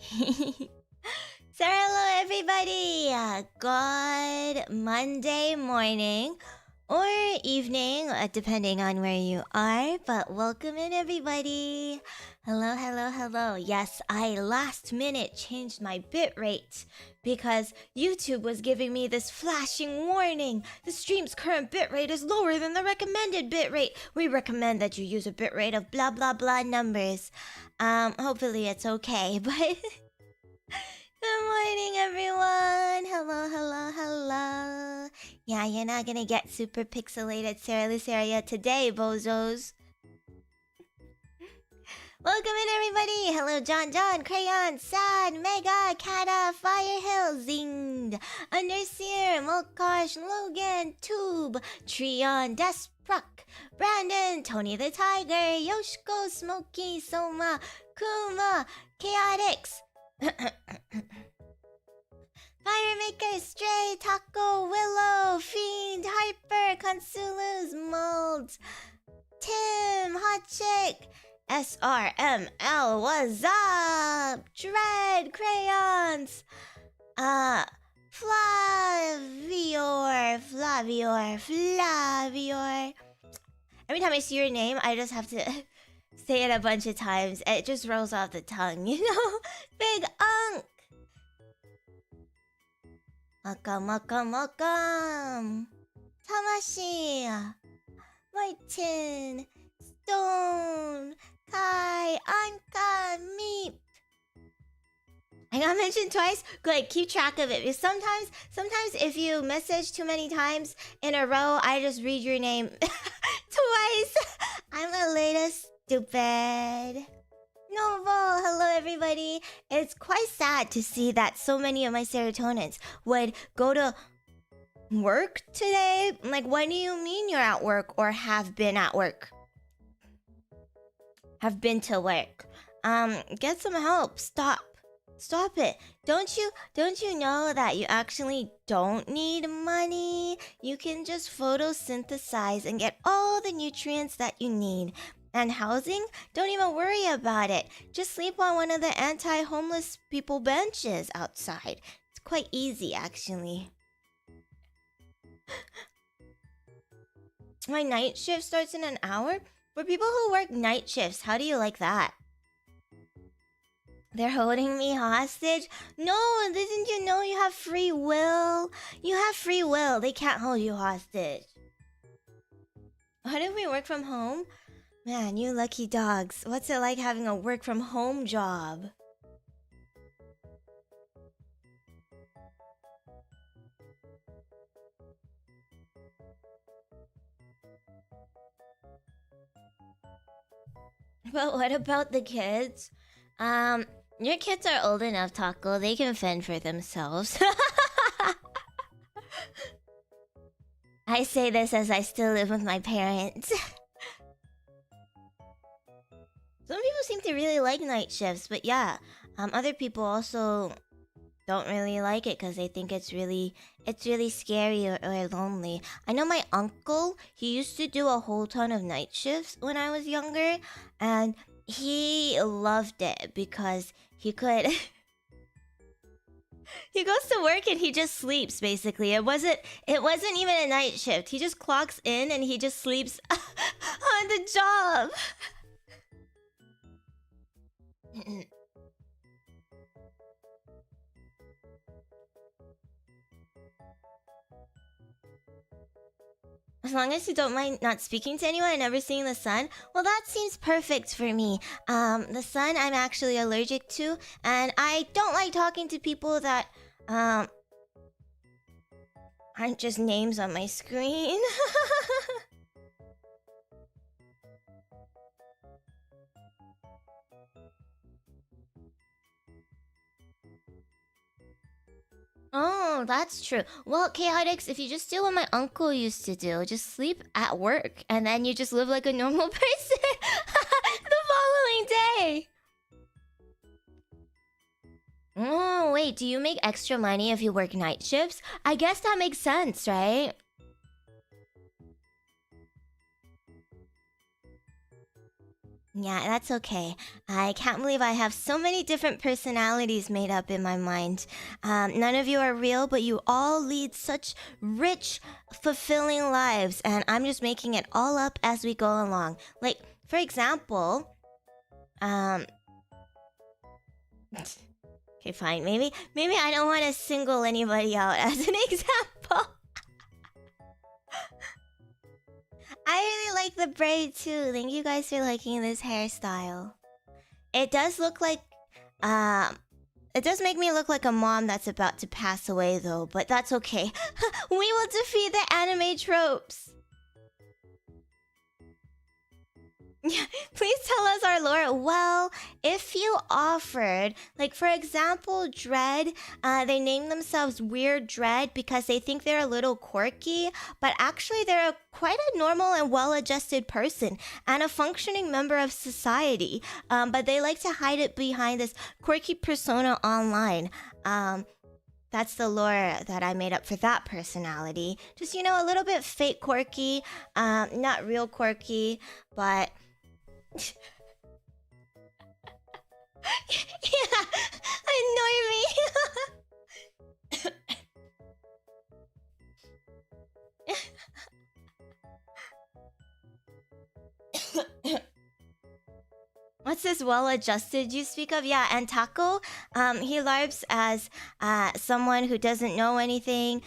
So hello everybody! Good Monday morning or evening, depending on where you are, but welcome in everybody! Hello, hello, hello. Yes, I last minute changed my bitrate because YouTube was giving me this flashing warning. The stream's current bitrate is lower than the recommended bitrate. We recommend that you use a bitrate of blah blah blah numbers. Hopefully it's okay, but... Good morning, everyone! Hello, hello, hello! Yeah, you're not gonna get super pixelated Cera Luceria today, bozos. Welcome in, everybody! Hello, JonJonH, Crayon, Sad, Mega, Kata, Firehill, Zinged, Underseer, Mokosh, Logan, Tube, Trion, Despruck, Brandon, TonyTheTiger, Yoshiko, Smoky, Soma, Kuma, Chaotix, Firemaker, Stray, Taco, Willow, Fiend, Harper, Consulus, Molds, Tim, Hot Chick, SRML, what's up? Dread, Crayons, Flavior. Every time I see your name, I just have to say it a bunch of times. It just rolls off the tongue, you know? Big Unk! Welcome. Tamashi! Martin! Stone! Kai! Ankuh! Meep! I got mentioned twice? Good, keep track of it. Because sometimes if you message too many times in a row, I just read your name twice. I'm a little stupid. Noble, hello everybody. It's quite sad to see that so many of my serotonins would go to work today. Like, what do you mean you're at work or have been at work? Have been to work. Get some help. Stop it. Don't you know that you actually don't need money? You can just photosynthesize and get all the nutrients that you need. And housing? Don't even worry about it. Just sleep on one of the anti-homeless people benches outside. It's quite easy, actually. My night shift starts in an hour? For people who work night shifts, how do you like that? They're holding me hostage? No, didn't you know you have free will? You have free will. They can't hold you hostage. What if we work from home? Man, you lucky dogs. What's it like having a work from home job? But what about the kids? Your kids are old enough, Taco. They can fend for themselves. I say this as I still live with my parents. Some people seem to really like night shifts, but yeah, other people also don't really like it because they think it's really scary or lonely. I know my uncle, he used to do a whole ton of night shifts when I was younger, and he loved it because he could... He goes to work and he just sleeps, basically. It wasn't even a night shift. He just clocks in and he just sleeps on the job. As long as you don't mind not speaking to anyone and never seeing the sun, well, that seems perfect for me. The sun I'm actually allergic to, and I don't like talking to people that aren't just names on my screen. Oh, that's true. Well, Chaotix, if you just do what my uncle used to do, just sleep at work, and then you just live like a normal person the following day. Oh, wait, do you make extra money if you work night shifts? I guess that makes sense, right? Yeah, that's okay. I can't believe I have so many different personalities made up in my mind. None of you are real, but you all lead such rich, fulfilling lives, and I'm just making it all up as we go along. Like, for example, okay, fine. Maybe I don't want to single anybody out as an example. I really like the braid too. Thank you guys for liking this hairstyle. It does look like, it does make me look like a mom that's about to pass away though, but that's okay. We will defeat the anime tropes. Yeah, please tell us our lore. Well, if you offered, like for example, Dread, they name themselves Weird Dread because they think they're a little quirky, but actually they're quite a normal and well-adjusted person and a functioning member of society. But they like to hide it behind this quirky persona online. That's the lore that I made up for that personality. Just, you know, a little bit fake quirky, not real quirky, but... yeah, annoy me. What's this well-adjusted you speak of? Yeah, and Taco, he LARPs as someone who doesn't know anything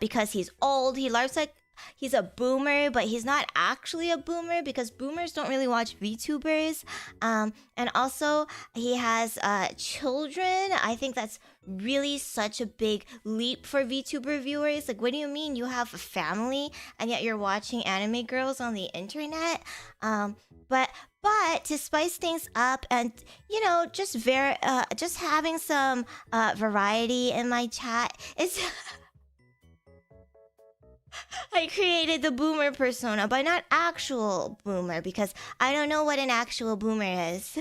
because he's old. He LARPs like he's a boomer, but he's not actually a boomer because boomers don't really watch VTubers. And also, he has children. I think that's really such a big leap for VTuber viewers. Like, what do you mean you have a family and yet you're watching anime girls on the internet? But to spice things up and, you know, just having some variety in my chat is... I created the boomer persona, but not actual boomer, because I don't know what an actual boomer is.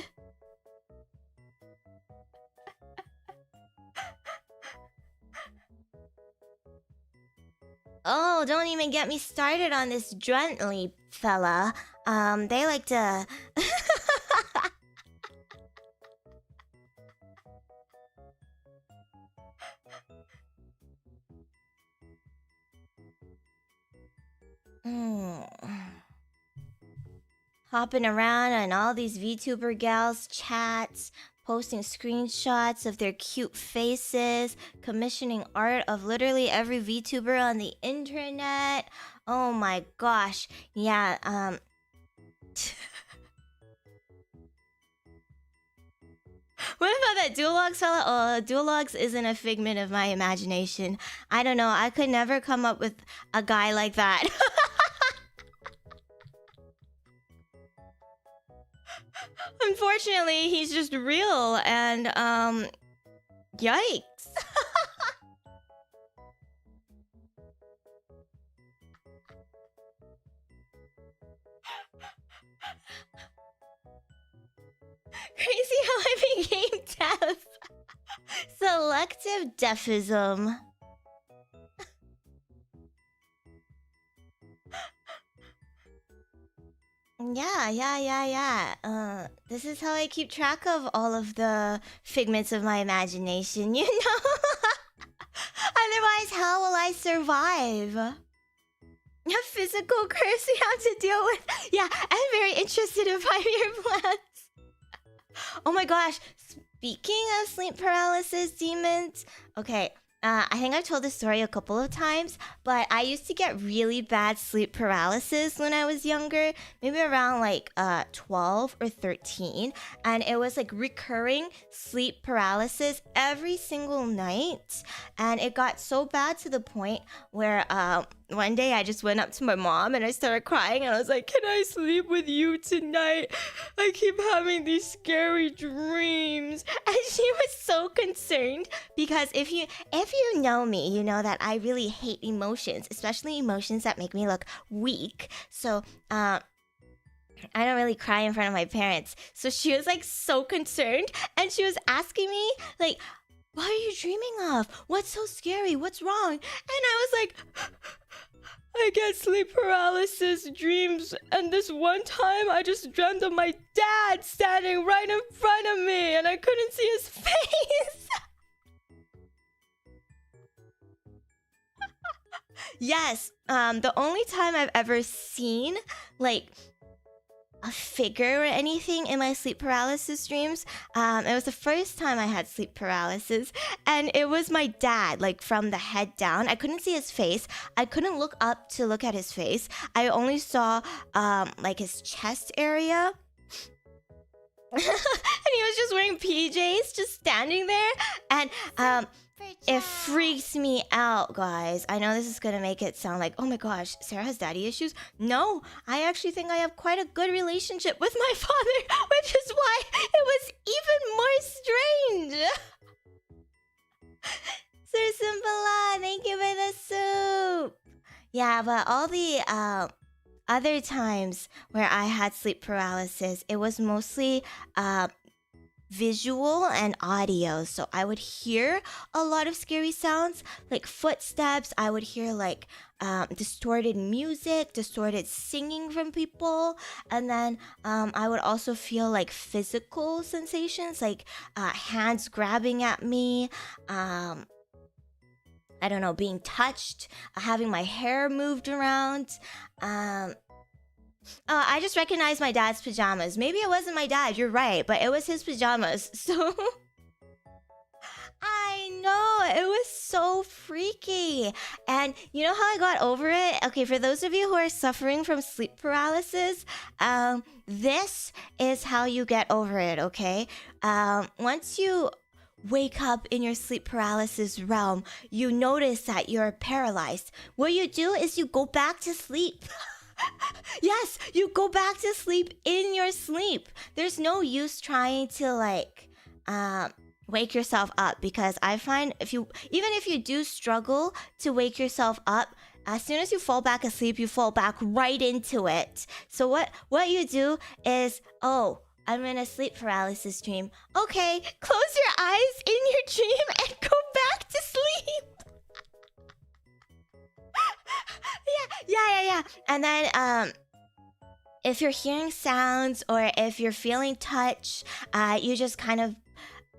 Oh, don't even get me started on this Druntley fella. They like to... Hopping around on all these VTuber gals' chats, posting screenshots of their cute faces, commissioning art of literally every VTuber on the internet. Oh my gosh. Yeah, What about that Duologs fella? Oh, Duologs isn't a figment of my imagination. I don't know, I could never come up with a guy like that. Unfortunately, he's just real and, yikes. Crazy how I became deaf. Selective deafism. Yeah. This is how I keep track of all of the figments of my imagination, you know? Otherwise, how will I survive? A physical curse we have to deal with. Yeah, I'm very interested in 5-year plans. Oh my gosh, speaking of sleep paralysis demons. Okay, I think I've told this story a couple of times, but I used to get really bad sleep paralysis when I was younger, maybe around like 12 or 13, and it was like recurring sleep paralysis every single night, and it got so bad to the point where one day I just went up to my mom and I started crying and I was like, "Can I sleep with you tonight? I keep having these scary dreams." And she was so concerned because if you know me, you know that I really hate emotions, especially emotions that make me look weak. So, I don't really cry in front of my parents. So she was like so concerned and she was asking me like, "What are you dreaming of? What's so scary? What's wrong?" And I was like, "I get sleep paralysis dreams, and this one time I just dreamt of my dad standing right in front of me and I couldn't see his face. Yes, the only time I've ever seen like a figure or anything in my sleep paralysis dreams, it was the first time I had sleep paralysis, and it was my dad, like from the head down. I couldn't see his face. I couldn't look up to look at his face. I only saw like his chest area. And he was just wearing PJs, just standing there, and it freaks me out, guys. I know this is gonna make it sound like, oh my gosh, Sarah has daddy issues. No, I actually think I have quite a good relationship with my father, which is why it was even more strange. Sir Simpala, thank you for the soup. Yeah, but all the other times where I had sleep paralysis, it was mostly visual and audio. So I would hear a lot of scary sounds, like footsteps. I would hear like distorted music, distorted singing from people, and then I would also feel like physical sensations, like hands grabbing at me, I don't know, being touched, having my hair moved around. I just recognized my dad's pajamas. Maybe it wasn't my dad, you're right, but it was his pajamas, so... I know, it was so freaky. And you know how I got over it? Okay, for those of you who are suffering from sleep paralysis, this is how you get over it, okay? Once you wake up in your sleep paralysis realm, you notice that you're paralyzed. What you do is you go back to sleep. Yes, you go back to sleep in your sleep. There's no use trying to like wake yourself up, because I find even if you do struggle to wake yourself up, as soon as you fall back asleep, you fall back right into it. So what you do is, oh, I'm in a sleep paralysis dream. Okay, close your eyes in your dream and go back to sleep. Yeah. And then if you're hearing sounds or if you're feeling touch, you just kind of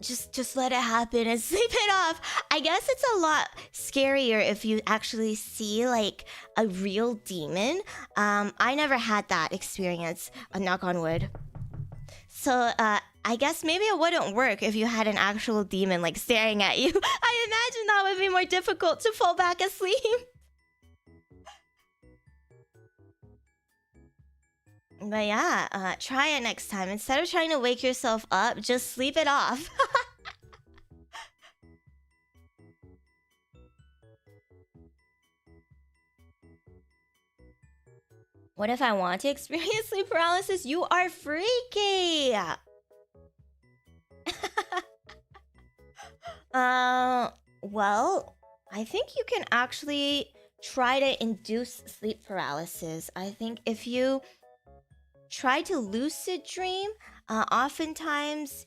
just let it happen and sleep it off. I guess it's a lot scarier if you actually see like a real demon. I never had that experience, knock on wood. So I guess maybe it wouldn't work if you had an actual demon like staring at you. I imagine that would be more difficult to fall back asleep. But yeah, try it next time. Instead of trying to wake yourself up, just sleep it off. What if I want to experience sleep paralysis? You are freaky! Well, I think you can actually try to induce sleep paralysis. I think if you try to lucid dream, oftentimes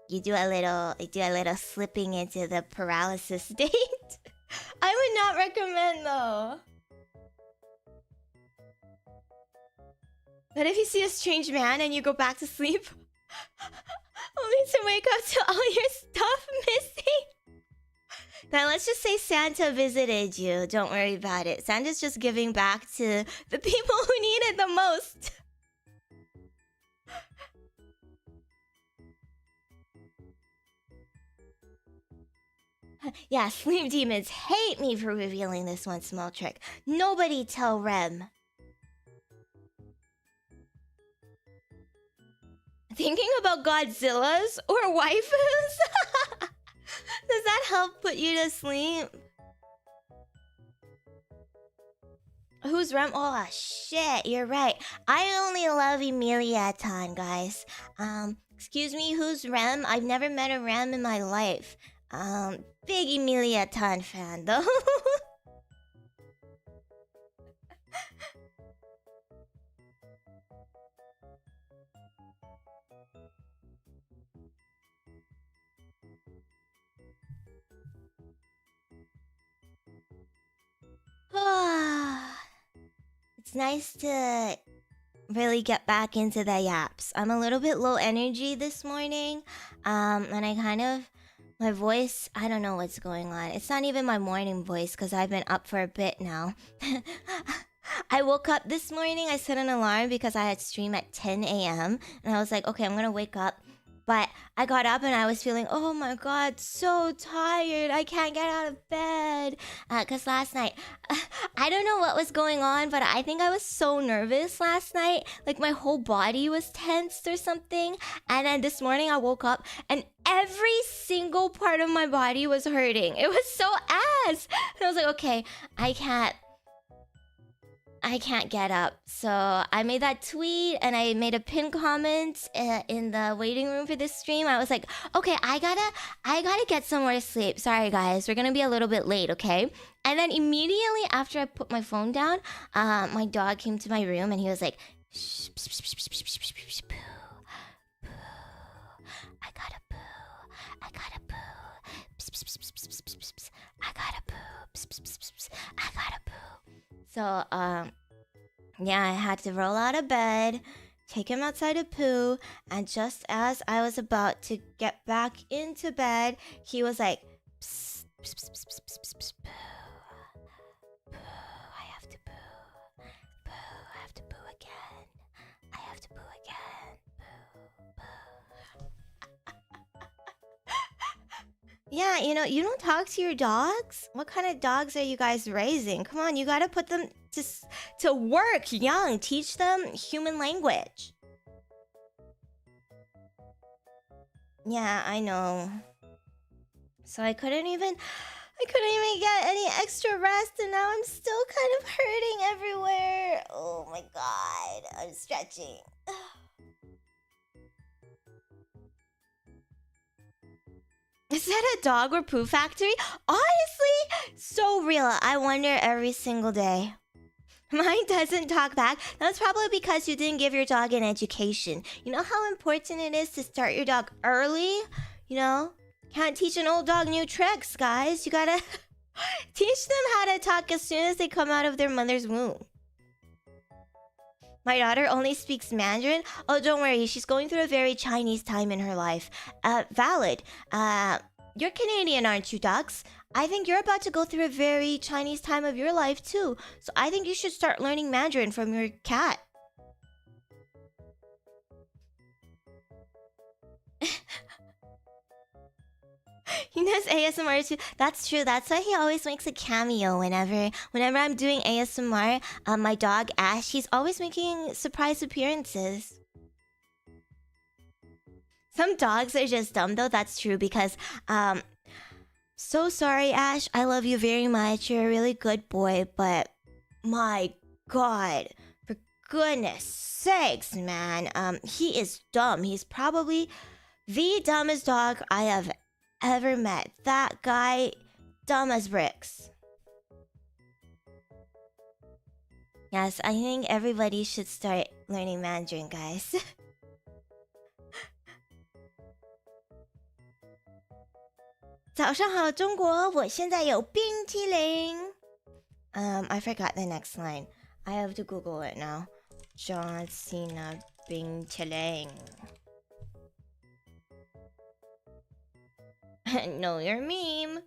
you do a little slipping into the paralysis state. I would not recommend though. But if you see a strange man and you go back to sleep, only to wake up to all your stuff missing. Now let's just say Santa visited you. Don't worry about it. Santa's just giving back to the people who need it the most. Yeah, sleep demons hate me for revealing this one small trick. Nobody tell Rem. Thinking about Godzillas or waifus? Does that help put you to sleep? Who's Rem? Oh shit, you're right. I only love Emilia-tan, guys. Excuse me, who's Rem? I've never met a Rem in my life. Big Emilia-tan fan though. It's nice to really get back into the yaps. I'm a little bit low energy this morning. And I kind of... My voice, I don't know what's going on. It's not even my morning voice because I've been up for a bit now. I woke up this morning, I set an alarm because I had stream at 10 a.m. And I was like, okay, I'm gonna wake up. But I got up and I was feeling, oh my god, so tired. I can't get out of bed. Because last night, I don't know what was going on, but I think I was so nervous last night. Like my whole body was tensed or something. And then this morning I woke up and every single part of my body was hurting. It was so ass. And I was like, okay, I can't get up. So I made that tweet and I made a pinned comment in the waiting room for this stream. I was like, okay, I gotta get somewhere to sleep. Sorry guys, we're gonna be a little bit late, okay? And then immediately after I put my phone down, my dog came to my room and he was like, shh, pss, pss, pss, pss, pss, pss, pss, poo, poo. I gotta poo. I gotta poo. Pss, pss, pss, pss, pss, pss, pss, pss. I gotta poo. Pss, pss, pss, pss, pss. I gotta poo. So, yeah, I had to roll out of bed, take him outside to poo, and just as I was about to get back into bed, he was like, psst, psst, psst, psst, psst, psst, psst, poo. Poo, I have to poo. Poo, I have to poo again. I have to poo again. Poo, poo. Yeah, you know, you don't talk to your dogs? What kind of dogs are you guys raising? Come on, you gotta put them to work young. Teach them human language. Yeah, I know. So I couldn't even get any extra rest, and now I'm still kind of hurting everywhere. Oh my god, I'm stretching. Is that a dog or poo factory? Honestly, so real. I wonder every single day. Mine doesn't talk back. That's probably because you didn't give your dog an education. You know how important it is to start your dog early? You know? Can't teach an old dog new tricks, guys. You gotta teach them how to talk as soon as they come out of their mother's womb. My daughter only speaks Mandarin. Oh, don't worry. She's going through a very Chinese time in her life. Valid. You're Canadian, aren't you, ducks? I think you're about to go through a very Chinese time of your life, too. So I think you should start learning Mandarin from your cat. He does ASMR too. That's true. That's why he always makes a cameo whenever I'm doing ASMR. My dog Ash, he's always making surprise appearances. Some dogs are just dumb though. That's true because so sorry Ash. I love you very much. You're a really good boy, but my god, for goodness sakes, man. He is dumb. He's probably the dumbest dog I have ever met. That guy, dumb as bricks. Yes, I think everybody should start learning Mandarin, guys. I forgot the next line. I have to Google it now. John Cena Bing Chiling. Know your meme.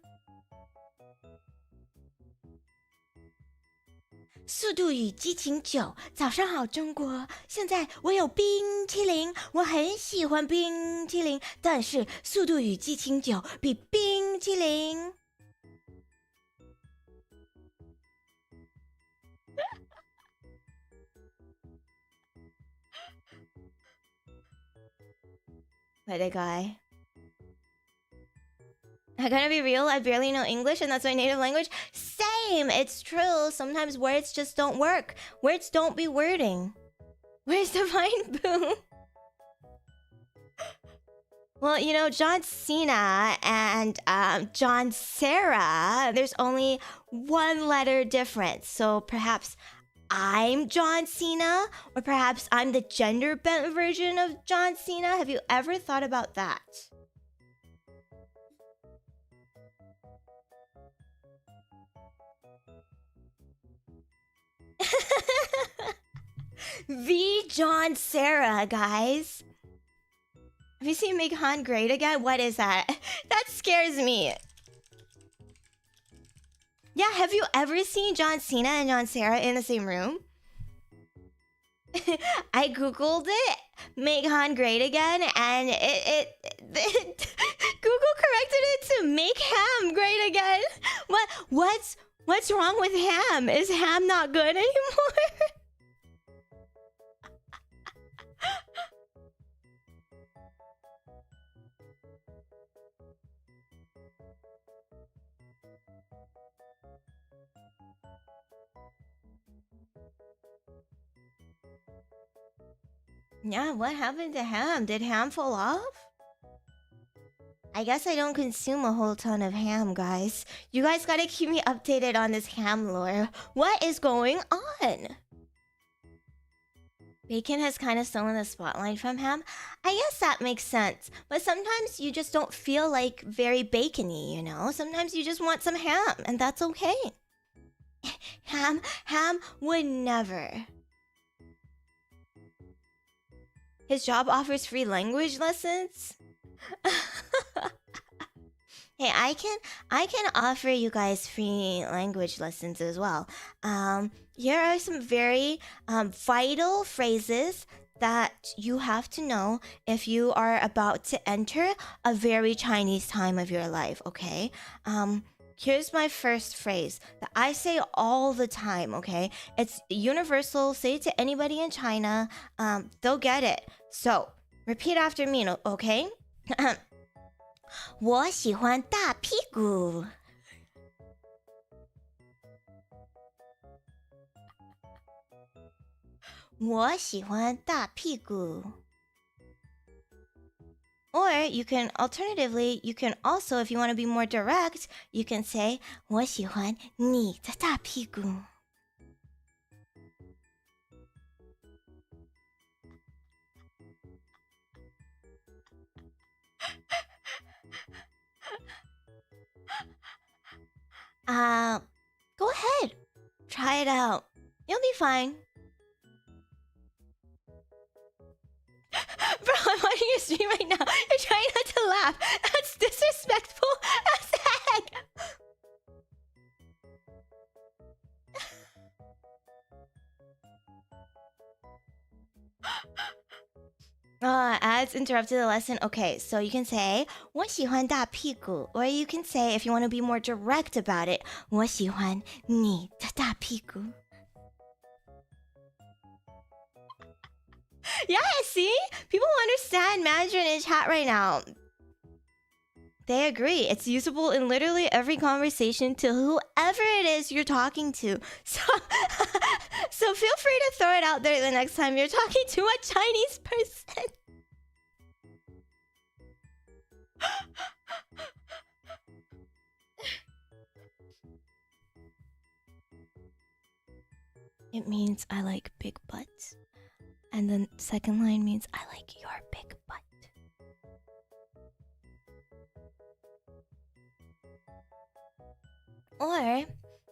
速度与激情9，早上好中国！现在我有冰淇淋，我很喜欢冰淇淋，但是速度与激情9比冰淇淋。What a guy. I gotta be real, I barely know English and that's my native language. Same! It's true. Sometimes words just don't work. Words don't be wording. Where's the fine boo? Well, you know, John Cena and John Cera, there's only one letter difference. So perhaps I'm John Cena, or perhaps I'm the gender bent version of John Cena. Have you ever thought about that? The John Cera, guys. Have you seen Make Han Great Again? What is that? That scares me. Yeah, have you ever seen John Cena and John Cera in the same room? I googled it, Make Han Great Again, and Google corrected it to Make Ham Great Again. What's wrong with Ham? Is Ham not good anymore? Yeah, what happened to Ham? Did Ham fall off? I guess I don't consume a whole ton of ham, guys. You guys gotta keep me updated on this ham lore. What is going on? Bacon has kind of stolen the spotlight from Ham. I guess that makes sense. But sometimes you just don't feel like very bacony, you know? Sometimes you just want some ham, and that's okay. Ham would never. His job offers free language lessons? Hey, I can offer you guys free language lessons as well. Here are some very vital phrases that you have to know if you are about to enter a very Chinese time of your life, okay? Here's my first phrase that I say all the time, okay? It's universal. Say it to anybody in China. They'll get it. So, repeat after me, okay? 我喜欢大屁股。我喜欢大屁股。Or you can alternatively, you can also, if you want to be more direct, you can say 我喜欢你的大屁股。Go ahead. Try it out. You'll be fine. Bro, I'm watching your stream right now. You're trying not to laugh. That's disrespectful as heck. Ads interrupted the lesson. Okay, so you can say 我喜欢大屁股, or you can say, if you want to be more direct about it, 我喜欢你的大屁股. Yeah, see? People understand Mandarin in chat right now. They agree. It's usable in literally every conversation to whoever it is you're talking to. So feel free to throw it out there the next time you're talking to a Chinese person. It means I like big butts. And the second line means I like your big butt. Or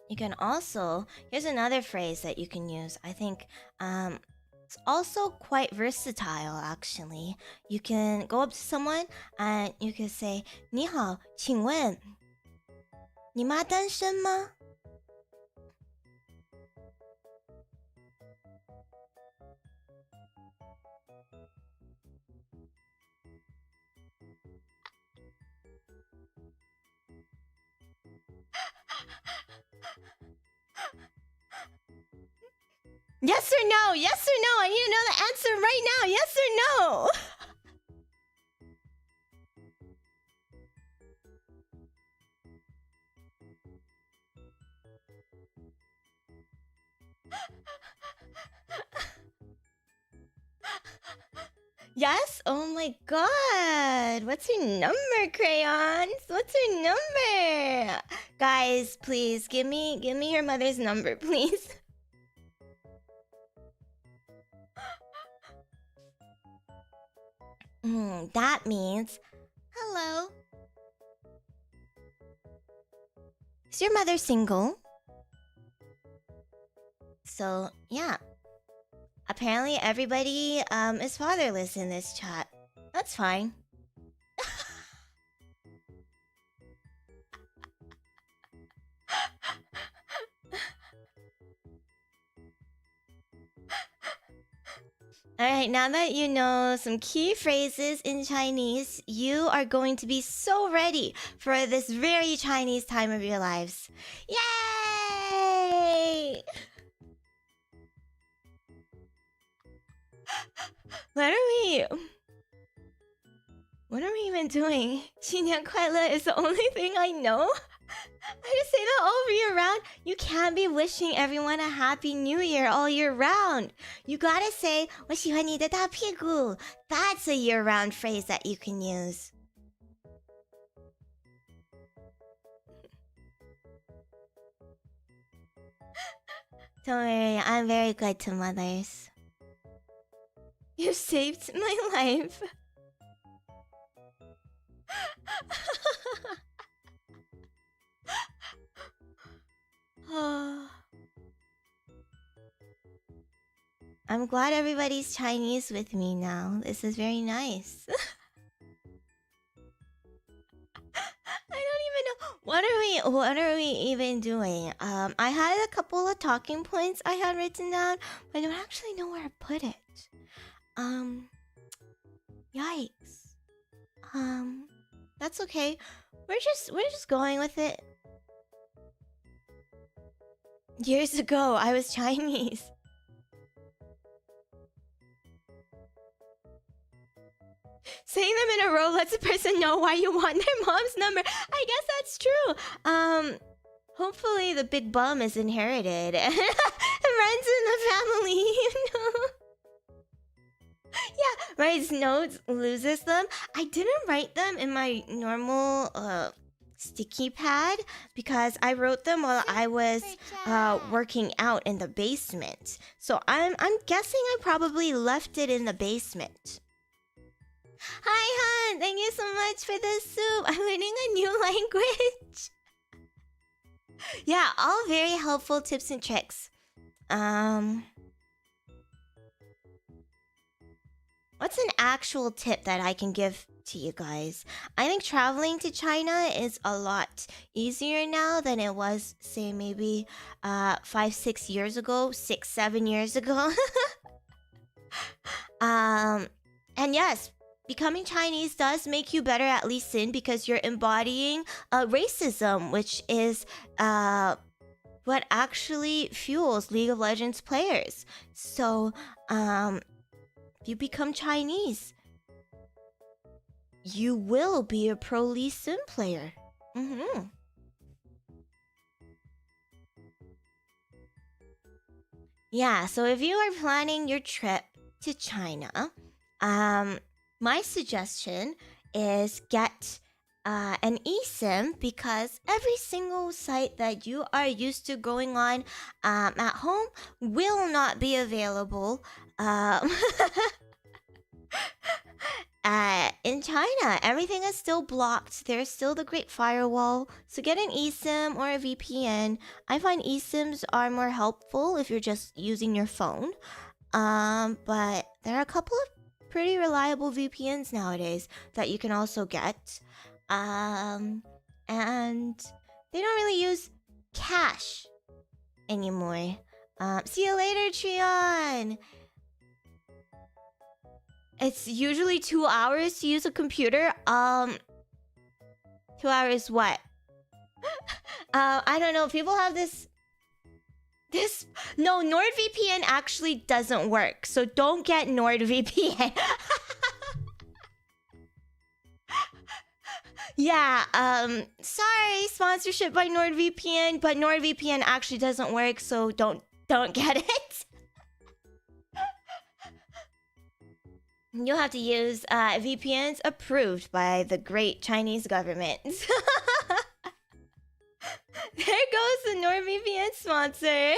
you can also, here's another phrase that you can use. I think it's also quite versatile actually. You can go up to someone and you can say 你好，请问你妈单身吗？ Yes or no? Yes or no? I need to know the answer right now. Yes or no? Yes? Oh my god. What's your number, crayons? What's your number? Guys, please give me your mother's number, please. That means hello. Is your mother single? So, yeah. apparently everybody is fatherless in this chat. That's fine. Alright, now that you know some key phrases in Chinese, you are going to be so ready for this very Chinese time of your lives. Yay! What are we even doing? 新年快乐 is the only thing I know? I just say that all year round. You can't be wishing everyone a happy new year all year round. You gotta say 我喜欢你的大屁股. That's a year-round phrase that you can use. Don't worry, I'm very good to mothers. You saved my life. I'm glad everybody's Chinese with me now. This is very nice. I don't even know what are we even doing. I had a couple of talking points I had written down, but I don't actually know where to put it. Yikes. That's okay. We're just going with it. Years ago, I was Chinese. Saying them in a row lets a person know why you want their mom's number. I guess that's true. Hopefully the big bum is inherited. It runs in the family, you know. Yeah, writes notes, loses them. I didn't write them in my normal sticky pad because I wrote them while I was working out in the basement. So I'm guessing I probably left it in the basement. Hi, Han! Thank you so much for the soup. I'm learning a new language. Yeah, all very helpful tips and tricks. What's an actual tip that I can give to you guys? I think traveling to China is a lot easier now than it was, say, maybe 5-6 years ago, 6-7 years ago. And yes, becoming Chinese does make you better at listening because you're embodying racism, which is what actually fuels League of Legends players. So, if you become Chinese, you will be a pro Lee Sin player. Yeah, so if you are planning your trip to China, my suggestion is get an eSIM because every single site that you are used to going on at home will not be available in China. Everything is still blocked. There's still the Great Firewall. So get an eSIM or a VPN. I find eSIMs are more helpful if you're just using your phone. But there are a couple of pretty reliable VPNs nowadays that you can also get. And they don't really use cash anymore. See you later, Trion! It's usually 2 hours to use a computer. 2 hours what? I don't know. People have this... No, NordVPN actually doesn't work. So don't get NordVPN. Yeah, sorry, sponsorship by NordVPN, but NordVPN actually doesn't work, so don't get it. You'll have to use VPNs approved by the great Chinese government. There goes the NordVPN sponsor.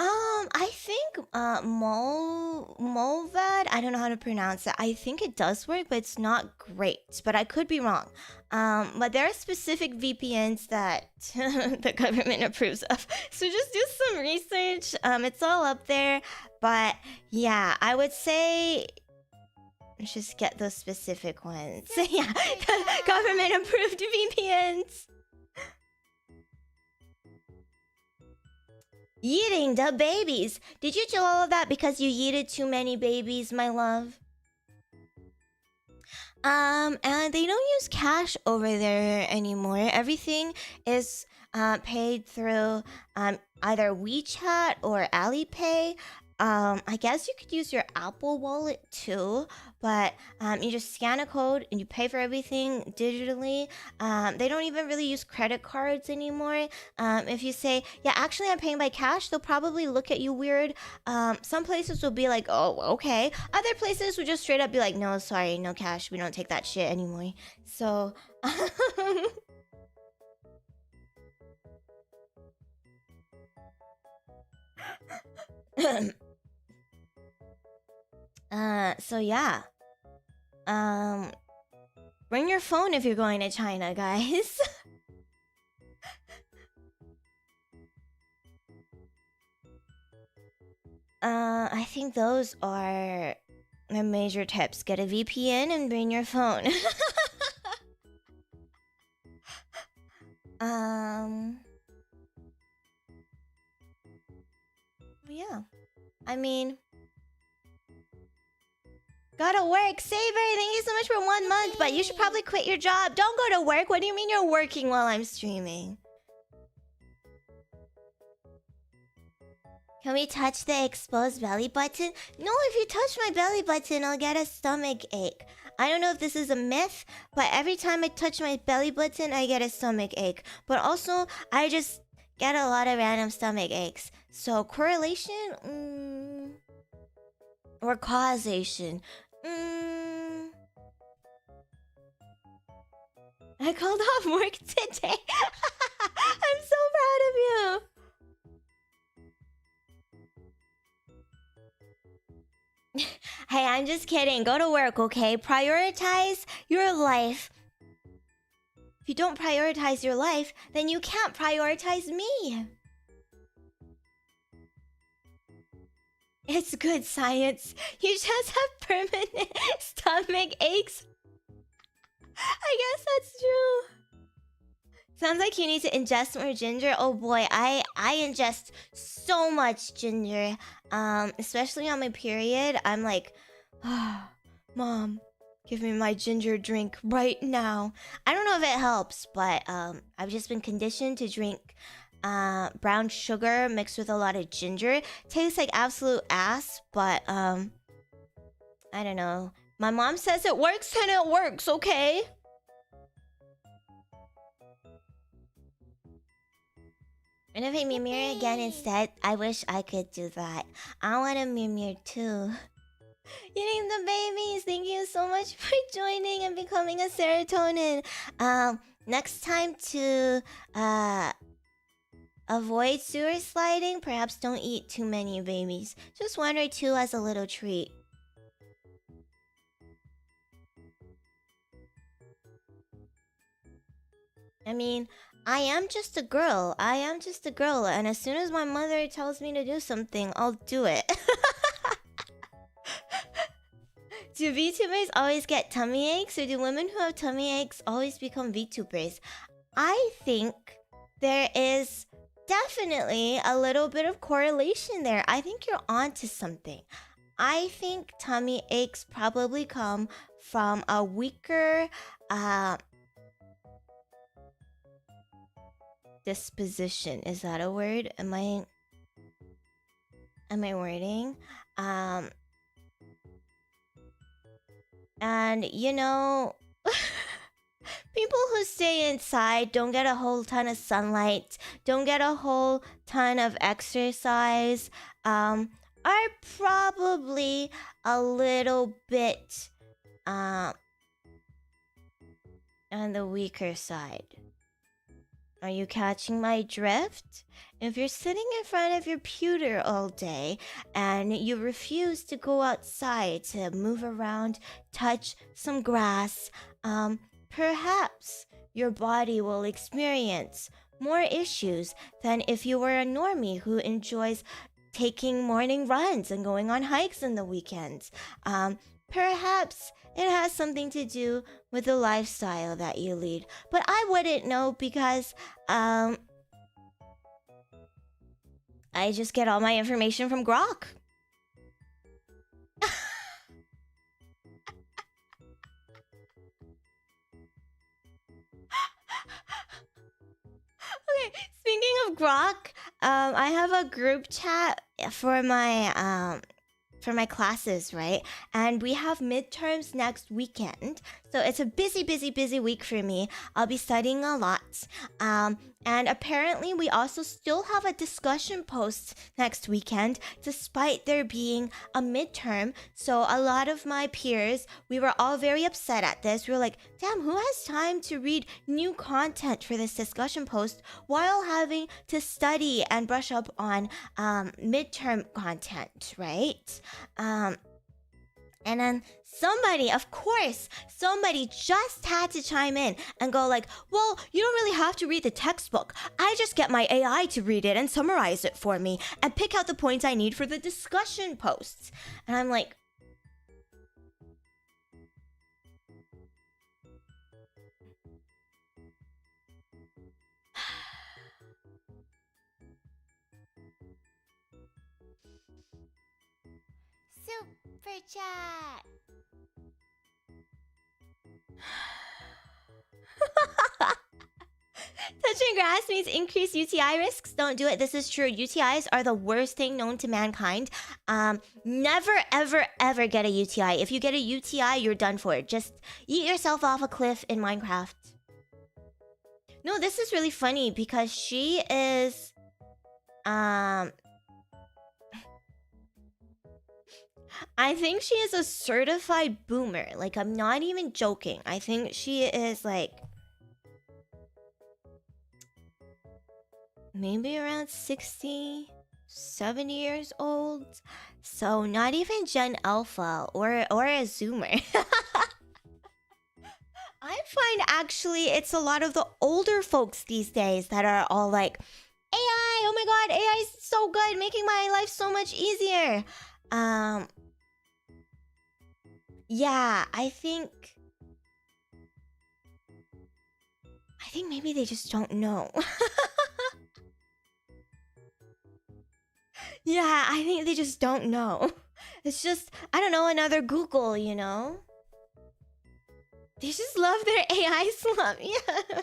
I think Molvad, I don't know how to pronounce it. I think it does work, but it's not great. But I could be wrong. But there are specific VPNs that the government approves of. So just do some research. It's all up there. But yeah, I would say just get those specific ones. Yeah, government approved VPNs. Yeeting the babies. Did you do all of that because you yeeted too many babies, my love? And they don't use cash over there anymore. Everything is paid through either WeChat or Alipay. I guess you could use your Apple Wallet too, but you just scan a code and you pay for everything digitally. They don't even really use credit cards anymore. If you say, yeah, actually I'm paying by cash, they'll probably look at you weird. Some places will be like, oh, okay. Other places will just straight up be like, no, sorry, no cash. We don't take that shit anymore. So... so yeah. Bring your phone if you're going to China, guys. I think those are the major tips. Get a VPN and bring your phone. Yeah. I mean... Gotta work. Saber, thank you so much for 1 month, but you should probably quit your job. Don't go to work. What do you mean you're working while I'm streaming? Can we touch the exposed belly button? No, if you touch my belly button, I'll get a stomach ache. I don't know if this is a myth, but every time I touch my belly button, I get a stomach ache. But also, I just get a lot of random stomach aches. So, correlation? Or causation? I called off work today. I'm so proud of you. Hey, I'm just kidding. Go to work, okay? Prioritize your life. If you don't prioritize your life, then you can't prioritize me. It's good science. You just have permanent stomach aches. I guess that's true. Sounds like you need to ingest more ginger. Oh boy, I ingest so much ginger. Especially on my period. I'm like, oh, Mom, give me my ginger drink right now. I don't know if it helps, but I've just been conditioned to drink brown sugar mixed with a lot of ginger. Tastes like absolute ass, but I don't know. My mom says it works and it works, okay? Renovate Mimir again instead. I wish I could do that. I want a Mimir too. Eating the babies, thank you so much for joining and becoming a Ceratonin. Next time to avoid sewer sliding, perhaps don't eat too many babies. Just 1 or 2 as a little treat. I mean, I am just a girl. I am just a girl, and as soon as my mother tells me to do something, I'll do it. Do VTubers always get tummy aches, or do women who have tummy aches always become VTubers? I think there is definitely a little bit of correlation there. I think you're onto something. I think tummy aches probably come from a weaker disposition. Is that a word? Am I wording? And you know, people who stay inside, don't get a whole ton of sunlight, don't get a whole ton of exercise, are probably a little bit on the weaker side. Are you catching my drift? If you're sitting in front of your computer all day and you refuse to go outside to move around, touch some grass, perhaps your body will experience more issues than if you were a normie who enjoys taking morning runs and going on hikes in the weekends. Perhaps it has something to do with the lifestyle that you lead. But I wouldn't know because, I just get all my information from Grok. Okay, speaking of Grok, I have a group chat for my classes, right? And we have midterms next weekend. So it's a busy week for me. I'll be studying a lot. And apparently we also still have a discussion post next weekend, despite there being a midterm. So a lot of my peers, we were all very upset at this. We were like, damn, who has time to read new content for this discussion post while having to study and brush up on midterm content, right? And then somebody, of course, somebody just had to chime in and go like, well, you don't really have to read the textbook. I just get my AI to read it and summarize it for me and pick out the points I need for the discussion posts. And I'm like, Super chat. Touching grass means increased UTI risks. Don't do it. This is true. UTIs are the worst thing known to mankind. Never, ever, ever get a UTI. If you get a UTI, you're done for. Just eat yourself off a cliff in Minecraft. No, this is really funny because she is... I think she is a certified boomer. Like, I'm not even joking. I think she is, like... maybe around 60, 70 years old. So, not even Gen Alpha or a Zoomer. I find, actually, it's a lot of the older folks these days that are all like, AI! Oh my god, AI is so good! Making my life so much easier! Yeah, I think maybe they just don't know. Yeah, I think they just don't know. It's just, I don't know, another Google, you know? They just love their AI slump, yeah.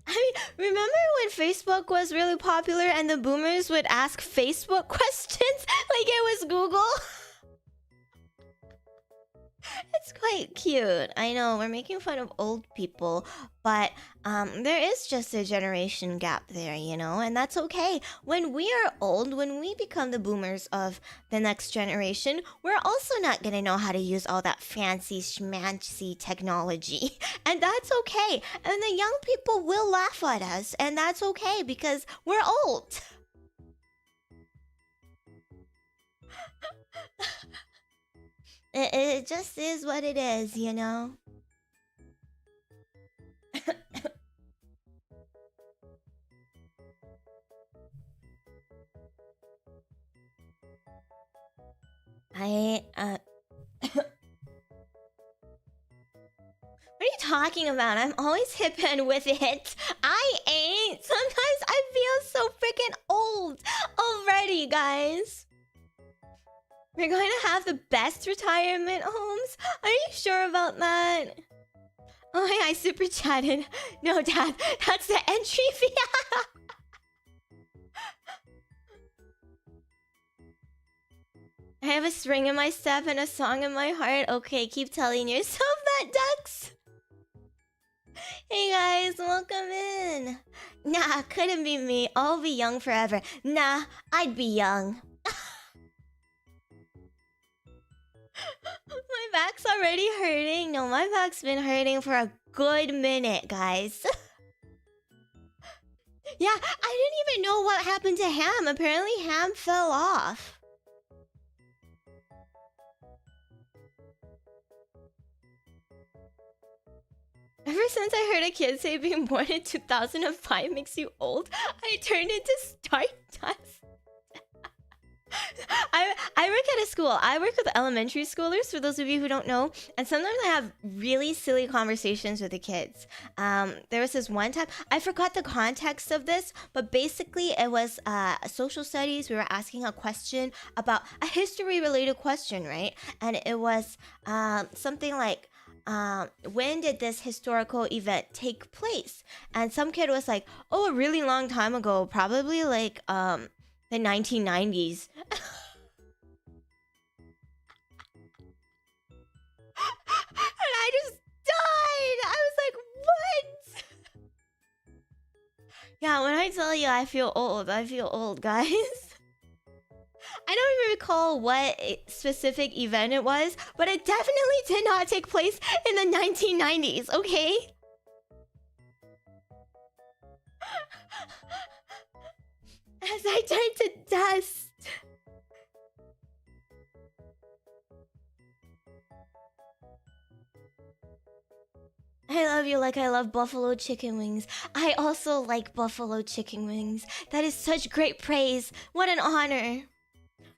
I mean, remember when Facebook was really popular and the boomers would ask Facebook questions like it was Google? It's quite cute. I know, we're making fun of old people, but there is just a generation gap there, you know? And that's okay. When we are old, when we become the boomers of the next generation, we're also not gonna know how to use all that fancy schmancy technology. And that's okay. And the young people will laugh at us, and that's okay because we're old. It just is what it is, you know? What are you talking about? I'm always hip and with it. I ain't. Sometimes I feel so freaking old already, guys. We're going to have the best retirement homes? Are you sure about that? Oh yeah, I super chatted. No, Dad, that's the entry fee. I have a spring in my step and a song in my heart. Okay, keep telling yourself that, Ducks. Hey guys, welcome in. Nah, couldn't be me. I'll be young forever. Nah, I'd be young. back's already hurting. No, my back's been hurting for a good minute, guys. Yeah, I didn't even know what happened to Ham. Apparently, Ham fell off. Ever since I heard a kid say being born in 2005 makes you old, I turned into Stardust. I work at a school. I work with elementary schoolers, for those of you who don't know. And sometimes I have really silly conversations with the kids. There was this one time, I forgot the context of this, but basically it was social studies. We were asking a question about a history-related question, right? And it was something like, when did this historical event take place? And some kid was like, oh, a really long time ago, probably like the 1990s. And I just died. I was like, what? Yeah, when I tell you I feel old, guys. I don't even recall what specific event it was, but it definitely did not take place in the 1990s, okay? As I turned to dust. I love you like I love buffalo chicken wings. I also like buffalo chicken wings. That is such great praise. What an honor.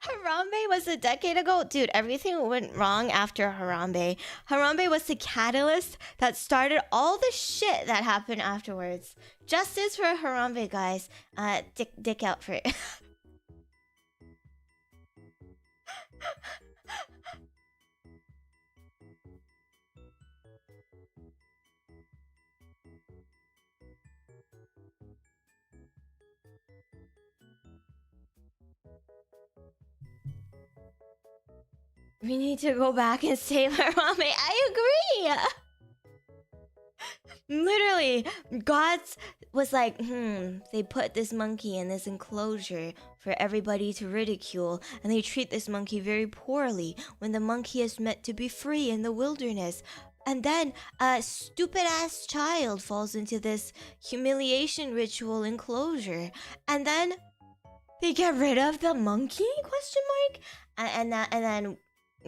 Harambe was a decade ago. Dude, everything went wrong after Harambe. Harambe was the catalyst that started all the shit that happened afterwards. Justice for Harambe, guys. Dick out for it. We need to go back and save Harambe. I agree. Literally, God's was like, they put this monkey in this enclosure for everybody to ridicule, and they treat this monkey very poorly when the monkey is meant to be free in the wilderness. And then a stupid-ass child falls into this humiliation ritual enclosure, and then they get rid of the monkey? Question mark. And then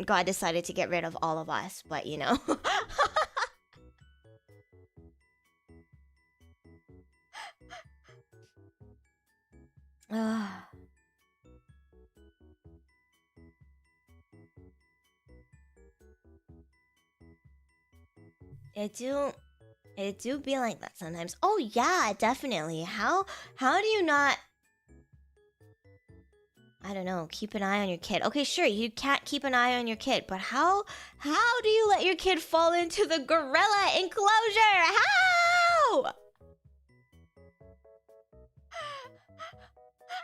God decided to get rid of all of us, but you know. It do be like that sometimes. Oh yeah, definitely. How do you not, I don't know, keep an eye on your kid? Okay, sure, you can't keep an eye on your kid, but how do you let your kid fall into the gorilla enclosure? How?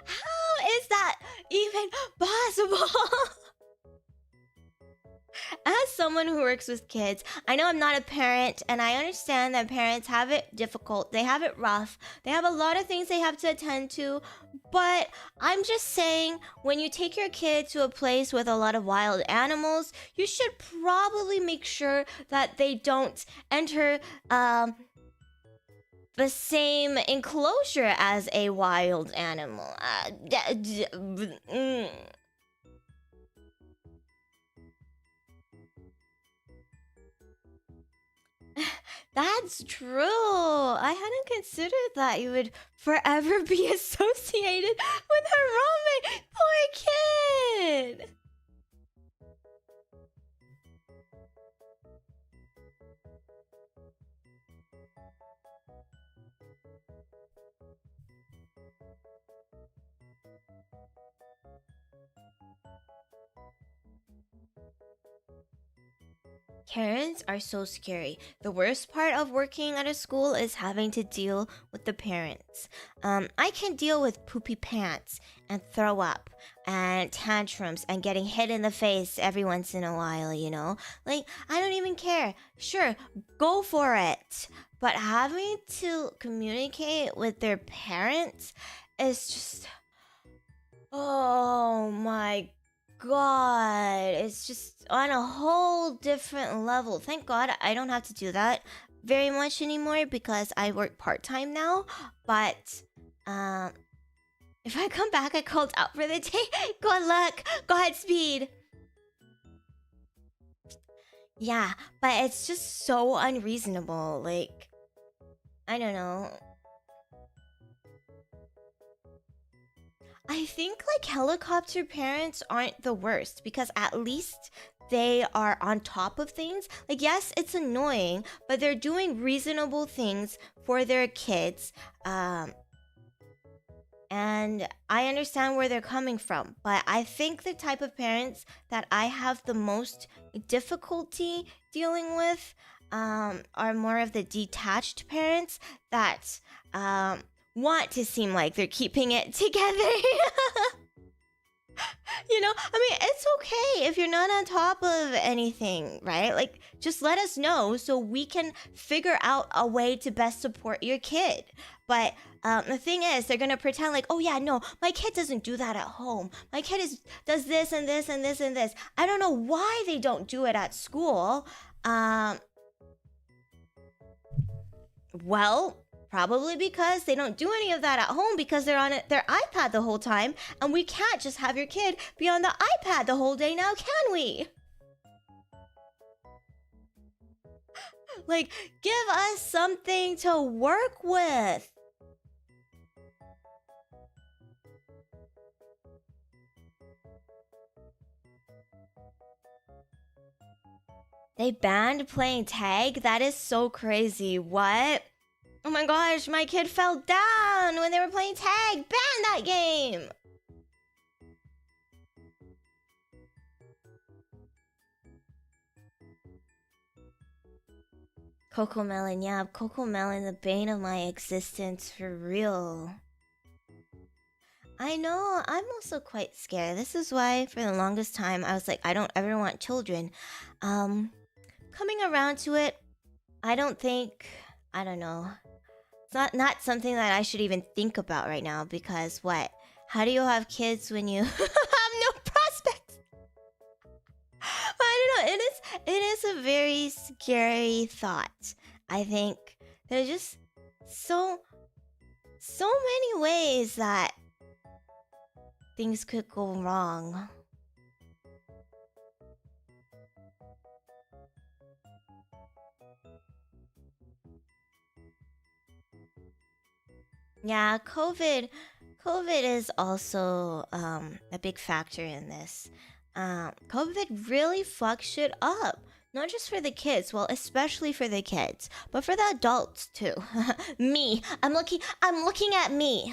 How is that even possible? As someone who works with kids, I know I'm not a parent, and I understand that parents have it difficult. They have it rough. They have a lot of things they have to attend to. But I'm just saying, when you take your kid to a place with a lot of wild animals, you should probably make sure that they don't enter the same enclosure as a wild animal. That's true. I hadn't considered that you would forever be associated with Harambe. Poor kid. Karens are so scary. The worst part of working at a school is having to deal with the parents. I can deal with poopy pants and throw up and tantrums and getting hit in the face every once in a while, you know? Like, I don't even care. Sure, go for it. But having to communicate with their parents is just... Oh my god, it's just on a whole different level. Thank God I don't have to do that very much anymore because I work part-time now. But if I come back, I called out for the day. Good luck, Godspeed. Yeah, but it's just so unreasonable. Like, I don't know. I think like helicopter parents aren't the worst because at least they are on top of things. Like, yes, it's annoying, but they're doing reasonable things for their kids. And I understand where they're coming from, but I think the type of parents that I have the most difficulty dealing with are more of the detached parents that want to seem like they're keeping it together. You know, I mean, it's okay if you're not on top of anything, right? Like, just let us know so we can figure out a way to best support your kid. But the thing is, they're gonna pretend like, oh yeah, no, my kid doesn't do that at home. My kid does this and this and this and this. I don't know why they don't do it at school. Well, probably because they don't do any of that at home because they're on their iPad the whole time, and we can't just have your kid be on the iPad the whole day now, can we? Like, give us something to work with. They banned playing tag? That is so crazy. What? Oh my gosh, my kid fell down when they were playing tag. Ban that game! Coco Melon, yeah, Coco Melon, the bane of my existence, for real. I know, I'm also quite scared. This is why, for the longest time, I was like, I don't ever want children. Coming around to it, I don't think... I don't know. It's not something that I should even think about right now, because what? How do you have kids when you have no prospects? I don't know. It is a very scary thought. I think there's just so many ways that things could go wrong. Yeah, COVID is also a big factor in this. COVID really fucks shit up. Not just for the kids, well, especially for the kids, but for the adults too. Me, I'm looking at me.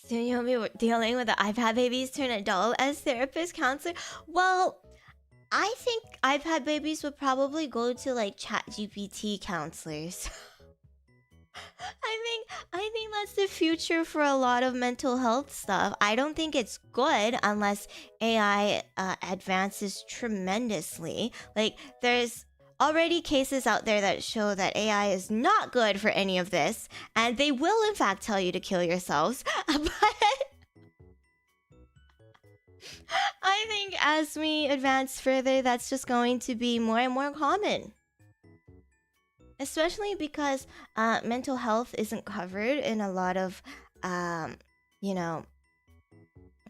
Soon you'll be dealing with the iPad babies turn adult as therapist counselor. Well, I think iPad babies would probably go to like ChatGPT counselors. I think that's the future for a lot of mental health stuff. I don't think it's good unless AI advances tremendously. Like, there's already cases out there that show that AI is not good for any of this, and they will in fact tell you to kill yourselves. But I think as we advance further, that's just going to be more and more common. Especially because mental health isn't covered in a lot of, you know,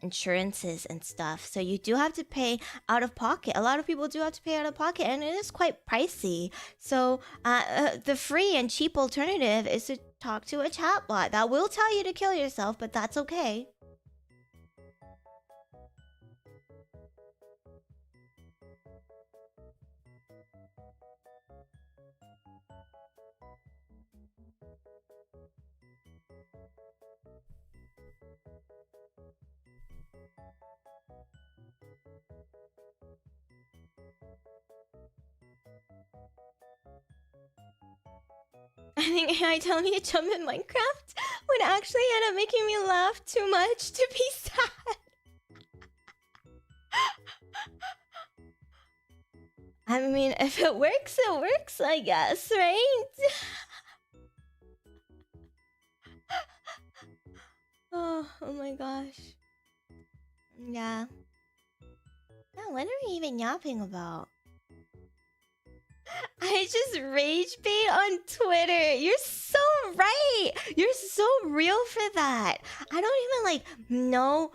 insurances and stuff. So you do have to pay out of pocket. A lot of people do have to pay out of pocket, and it is quite pricey. So the free and cheap alternative is to talk to a chatbot that will tell you to kill yourself, but that's okay. I think AI telling me to jump in Minecraft would actually end up making me laugh too much to be sad. I mean, if it works, I guess, right? Oh my gosh. Yeah. Yeah, what are we even yapping about? I just rage bait on Twitter. You're so right. You're so real for that. I don't even like know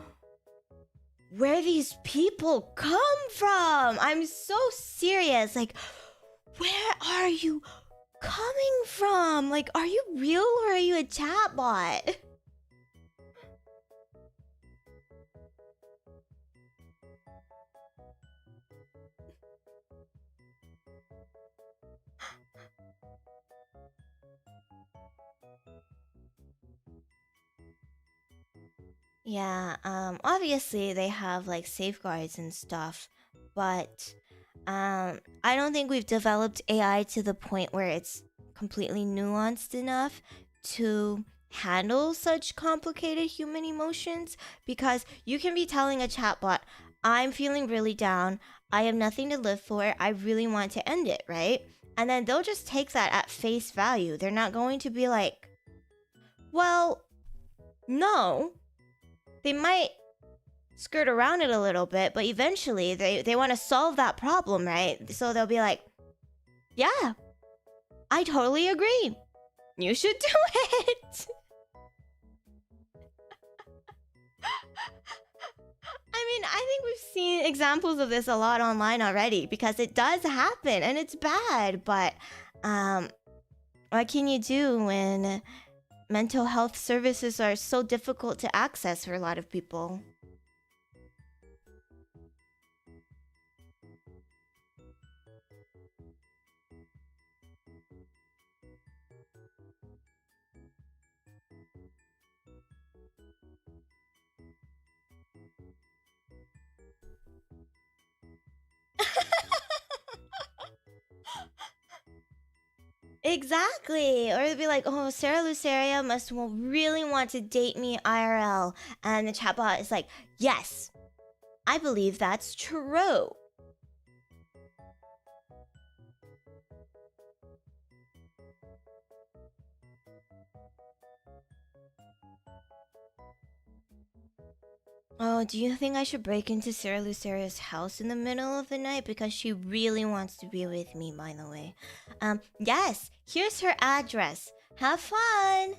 where these people come from. I'm so serious. Like, where are you coming from? Like, are you real or are you a chatbot? Yeah, obviously they have like safeguards and stuff, but I don't think we've developed AI to the point where it's completely nuanced enough to handle such complicated human emotions, because you can be telling a chatbot, I'm feeling really down, I have nothing to live for, I really want to end it, right? And then they'll just take that at face value. They're not going to be like, well, no. They might skirt around it a little bit, but eventually they want to solve that problem, right? So they'll be like, yeah, I totally agree. You should do it. I mean, I think we've seen examples of this a lot online already, because it does happen and it's bad, but what can you do when mental health services are so difficult to access for a lot of people? Exactly. Or it'd be like, oh, Cera Luceria must really want to date me IRL. And the chatbot is like, yes, I believe that's true. Oh, do you think I should break into Cera Luceria's house in the middle of the night? Because she really wants to be with me, by the way. Yes, here's her address. Have fun!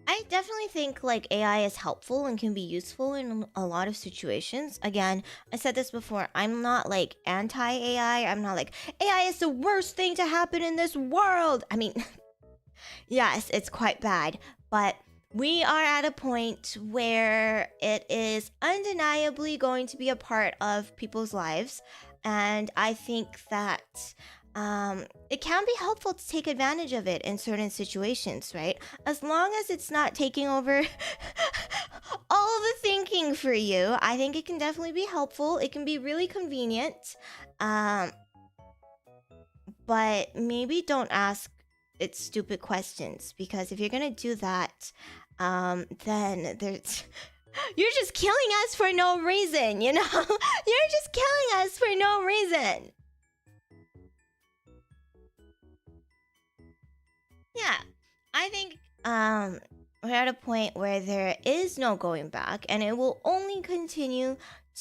I definitely think like AI is helpful and can be useful in a lot of situations. Again, I said this before, I'm not like anti-AI. I'm not like, AI is the worst thing to happen in this world. I mean, yes, it's quite bad, but we are at a point where it is undeniably going to be a part of people's lives. And I think that it can be helpful to take advantage of it in certain situations, right? As long as it's not taking over all the thinking for you, I think it can definitely be helpful. It can be really convenient. But maybe don't ask it stupid questions, because if you're gonna do that, then there's... You're just killing us for no reason, you know? You're just killing us for no reason. Yeah, I think we're at a point where there is no going back, and it will only continue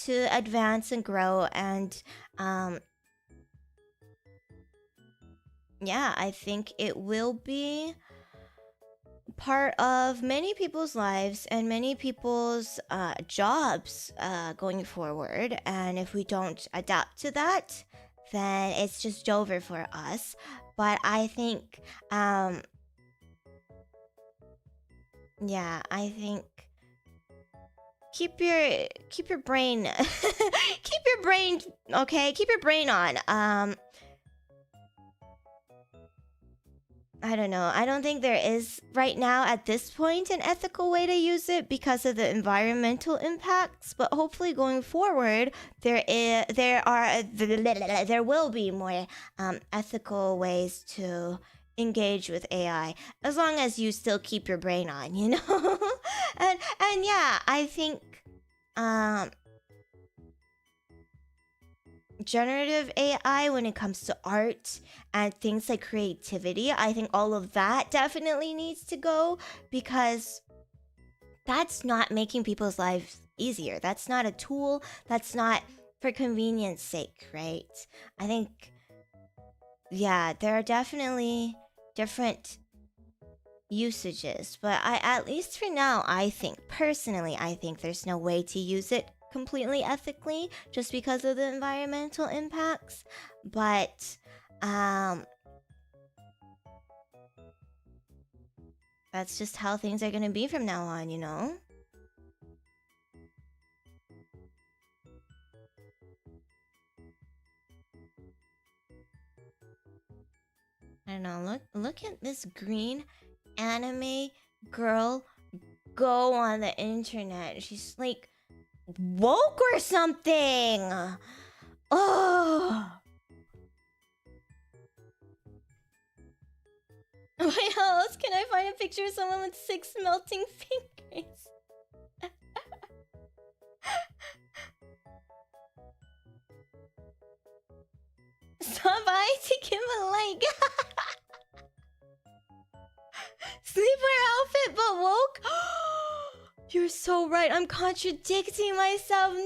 to advance and grow. And yeah, I think it will be part of many people's lives and many people's jobs going forward. And if we don't adapt to that, then it's just over for us. But I think yeah, I think keep your brain keep your brain okay, keep your brain on. I don't know. I don't think there is right now at this point an ethical way to use it because of the environmental impacts. But hopefully going forward, there will be more ethical ways to engage with AI, as long as you still keep your brain on, you know. and yeah, I think generative AI, when it comes to art and things like creativity, I think all of that definitely needs to go, because that's not making people's lives easier. That's not a tool. That's not for convenience sake, right? I think, yeah, there are definitely different usages, but at least for now, I think there's no way to use it completely ethically just because of the environmental impacts. But that's just how things are gonna be from now on, you know. I don't know. Look at this green anime girl go on the internet. She's like woke or something. Oh. Wait, how else can I find a picture of someone with 6 melting fingers? Stop by to give a like. Sleepwear outfit but woke? You're so right. I'm contradicting myself. No!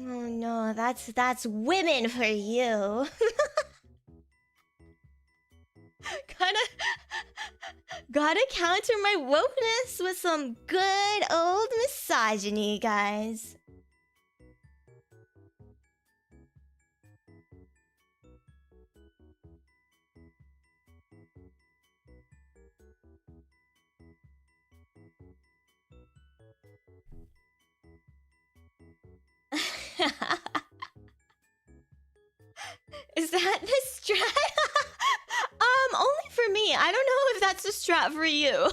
Oh no, that's women for you. Gotta counter my wokeness with some good old misogyny, guys. Is that the strat? Only for me. I don't know if that's the strat for you.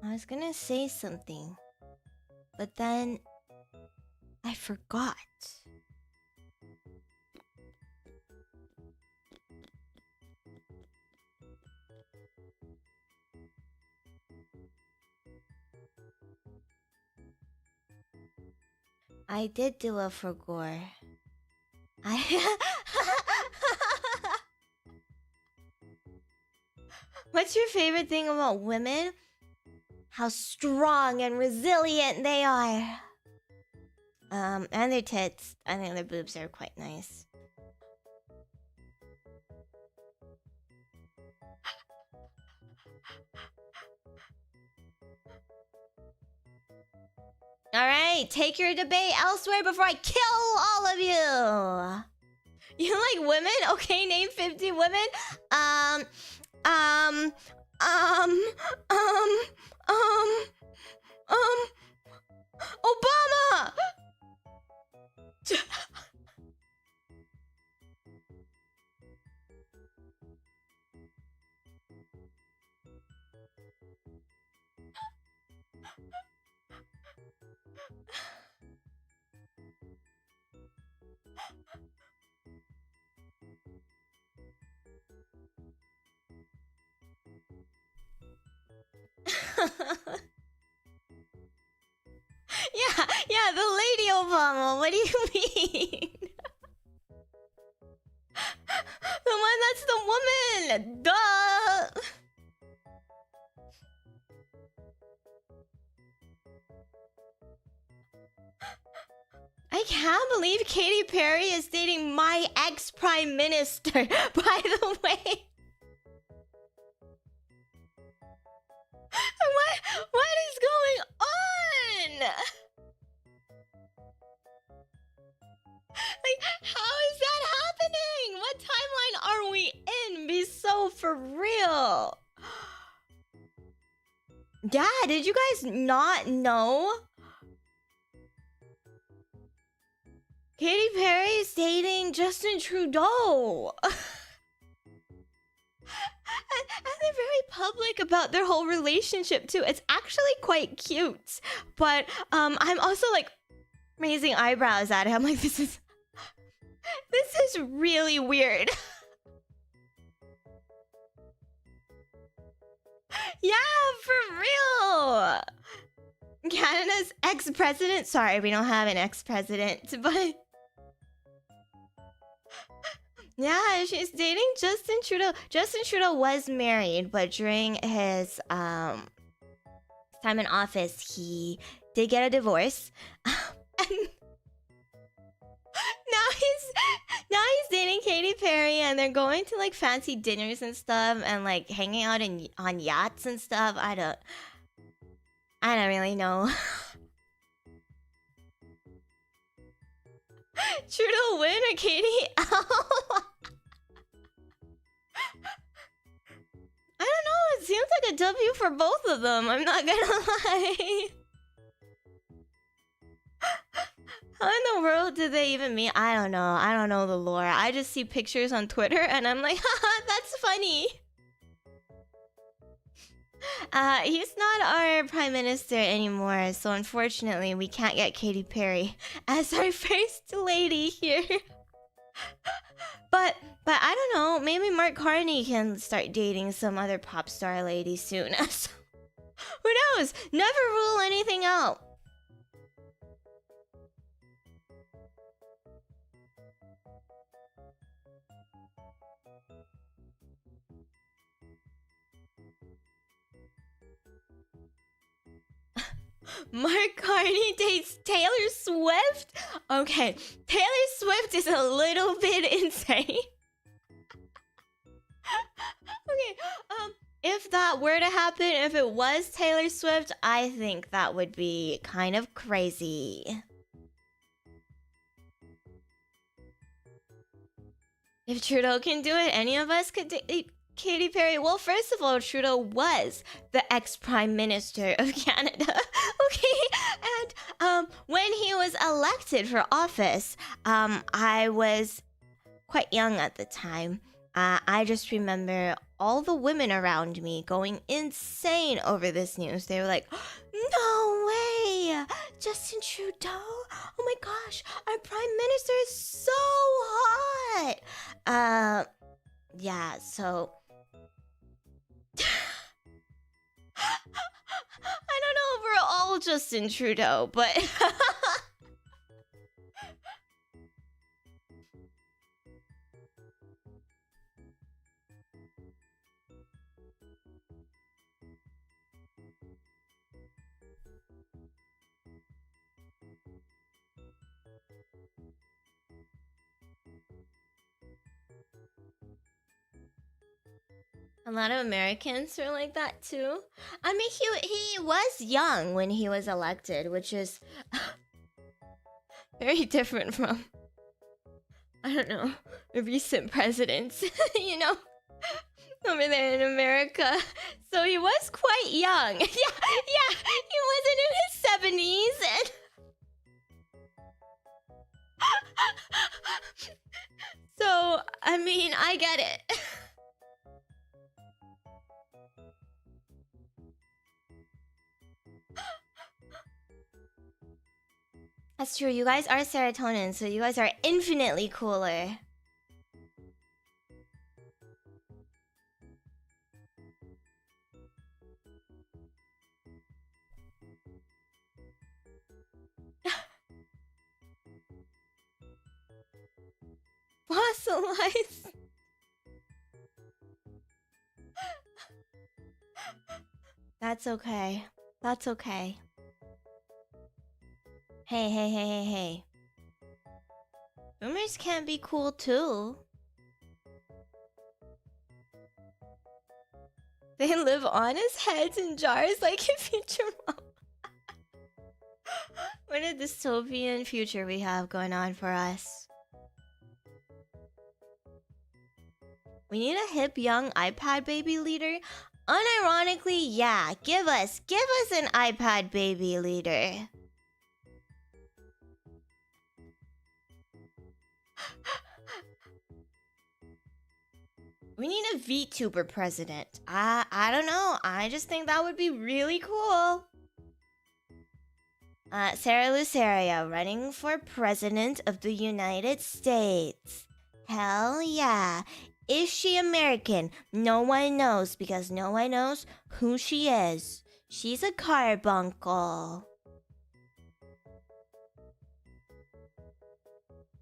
I was gonna say something, but then I forgot. I did do a forgore. What's your favorite thing about women? How strong and resilient they are. And their tits. I think their boobs are quite nice. Alright, take your debate elsewhere before I kill all of you! You like women? Okay, name 50 women. Obama! Yeah, the lady Obama. What do you mean? The one that's the woman. Duh. I can't believe Katy Perry is dating my ex-prime minister, by the way. What is no, for real. Yeah, did you guys not know? Katy Perry is dating Justin Trudeau. And they're very public about their whole relationship too. It's actually quite cute. But I'm also like raising eyebrows at it. I'm like, this is really weird. Yeah, for real. Canada's ex-president. Sorry, we don't have an ex-president, but yeah, she's dating Justin Trudeau. Justin Trudeau was married, but during his time in office, he did get a divorce. And now he's dating Katy Perry, and they're going to like fancy dinners and stuff, and like hanging out on yachts and stuff. I don't really know. Trudeau win or Katy out? I don't know. It seems like a W for both of them. I'm not gonna lie. How in the world did they even meet? I don't know. I don't know the lore. I just see pictures on Twitter and I'm like, haha, that's funny. He's not our prime minister anymore, so unfortunately we can't get Katy Perry as our first lady here. But I don't know, maybe Mark Carney can start dating some other pop star lady soon. Who knows? Never rule anything out. Mark Carney dates Taylor Swift? Okay, Taylor Swift is a little bit insane. Okay, if that were to happen, if it was Taylor Swift, I think that would be kind of crazy. If Trudeau can do it, any of us could date Katy Perry. Well, first of all, Trudeau was the ex-prime minister of Canada. Okay, and when he was elected for office, I was quite young at the time. I just remember all the women around me going insane over this news. They were like, no way! Justin Trudeau? Oh my gosh, our prime minister is so hot! Yeah, so... I don't know if we're all Justin Trudeau, but... A lot of Americans are like that too. I mean, he was young when he was elected, which is very different from, I don't know, recent presidents, you know, over there in America. So he was quite young. Yeah, he wasn't in his 70s. And so, I mean, I get it. That's true, you guys are serotonin, so you guys are infinitely cooler. Fossilized. That's okay. That's okay. Hey. Boomers can be cool too. They live on as heads in jars like a future mom. What a dystopian future we have going on for us. We need a hip young iPad baby leader. Unironically, yeah, give us an iPad baby leader. We need a VTuber president. I don't know. I just think that would be really cool. Cera Luceria running for president of the United States. Hell yeah. Is she American? No one knows because no one knows who she is. She's a carbuncle.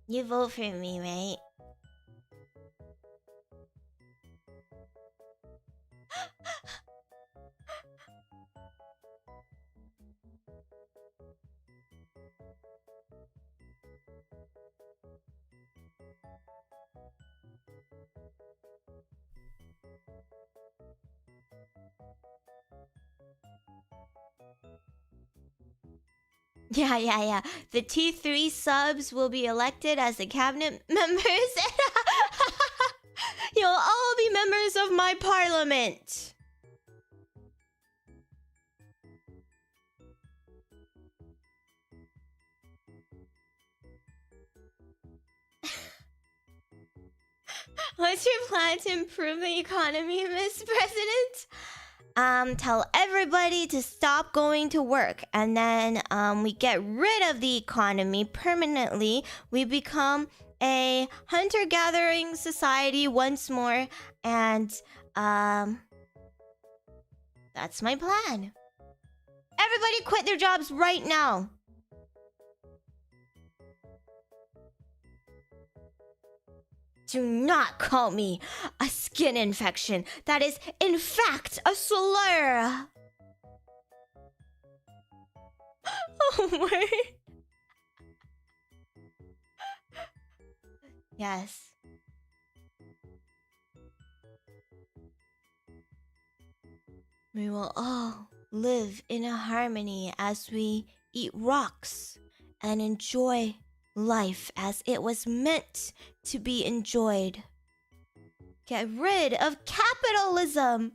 You vote for me, right? Yeah. The T3 subs will be elected as the cabinet members. You'll all be members of my parliament. What's your plan to improve the economy, Miss President? Tell everybody to stop going to work, and then we get rid of the economy permanently. We become a hunter-gathering society once more, and that's my plan. Everybody quit their jobs right now. Do not call me a skin infection. That is, in fact, a slur. Oh, word. Yes. We will all live in a harmony as we eat rocks and enjoy life as it was meant to be enjoyed. Get rid of capitalism.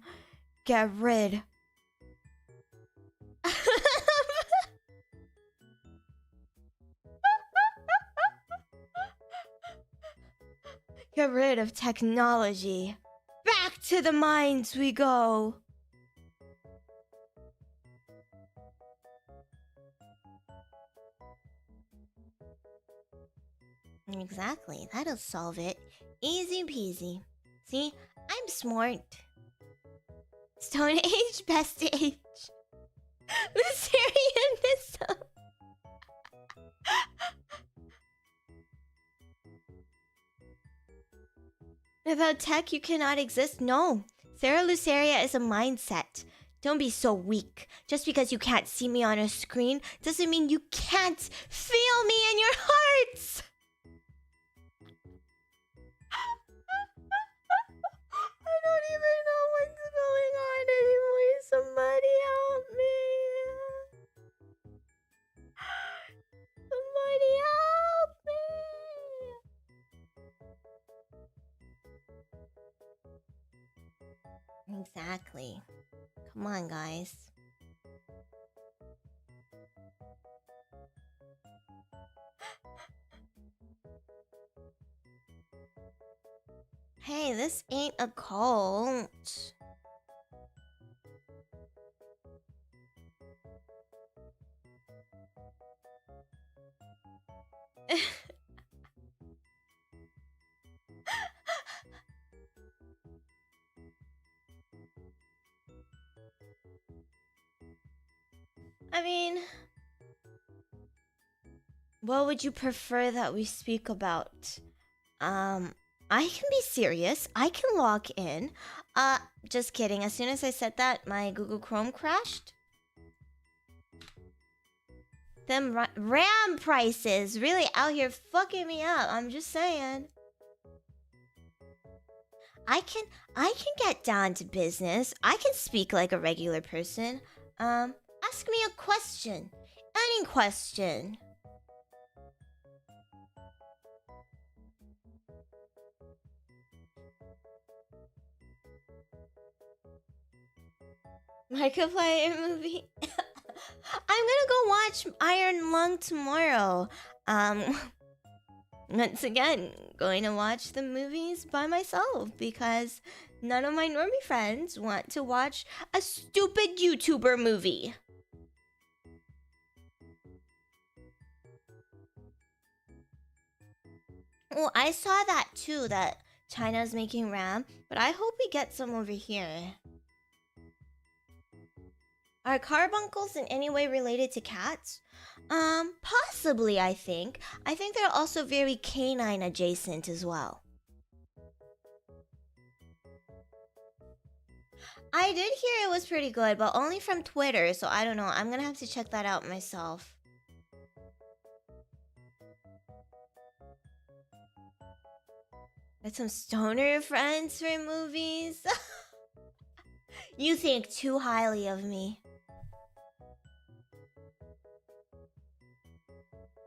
Get rid. Get rid of technology. Back to the mines we go. Exactly, that'll solve it. Easy peasy. See, I'm smart. Stone Age, best age. Lucerianism. Without tech, you cannot exist. No, Cera Luceria is a mindset. Don't be so weak. Just because you can't see me on a screen doesn't mean you can't feel me in your hearts. I don't even know what's going on anymore. Somebody help me. Somebody help me. Exactly. Come on, guys. Hey, this ain't a cult. I mean, what would you prefer that we speak about? I can be serious. I can log in. Just kidding. As soon as I said that, my Google Chrome crashed. Them RAM prices really out here fucking me up. I'm just saying. I can get down to business. I can speak like a regular person. Ask me a question. Any question. Micflare movie. I'm gonna go watch Iron Lung tomorrow. Once again, going to watch the movies by myself because none of my normie friends want to watch a stupid YouTuber movie. Well, I saw that too, that China's making RAM, but I hope we get some over here. Are carbuncles in any way related to cats? Possibly, I think. I think they're also very canine adjacent as well. I did hear it was pretty good, but only from Twitter, so I don't know. I'm gonna have to check that out myself. Got some stoner friends for movies. You think too highly of me.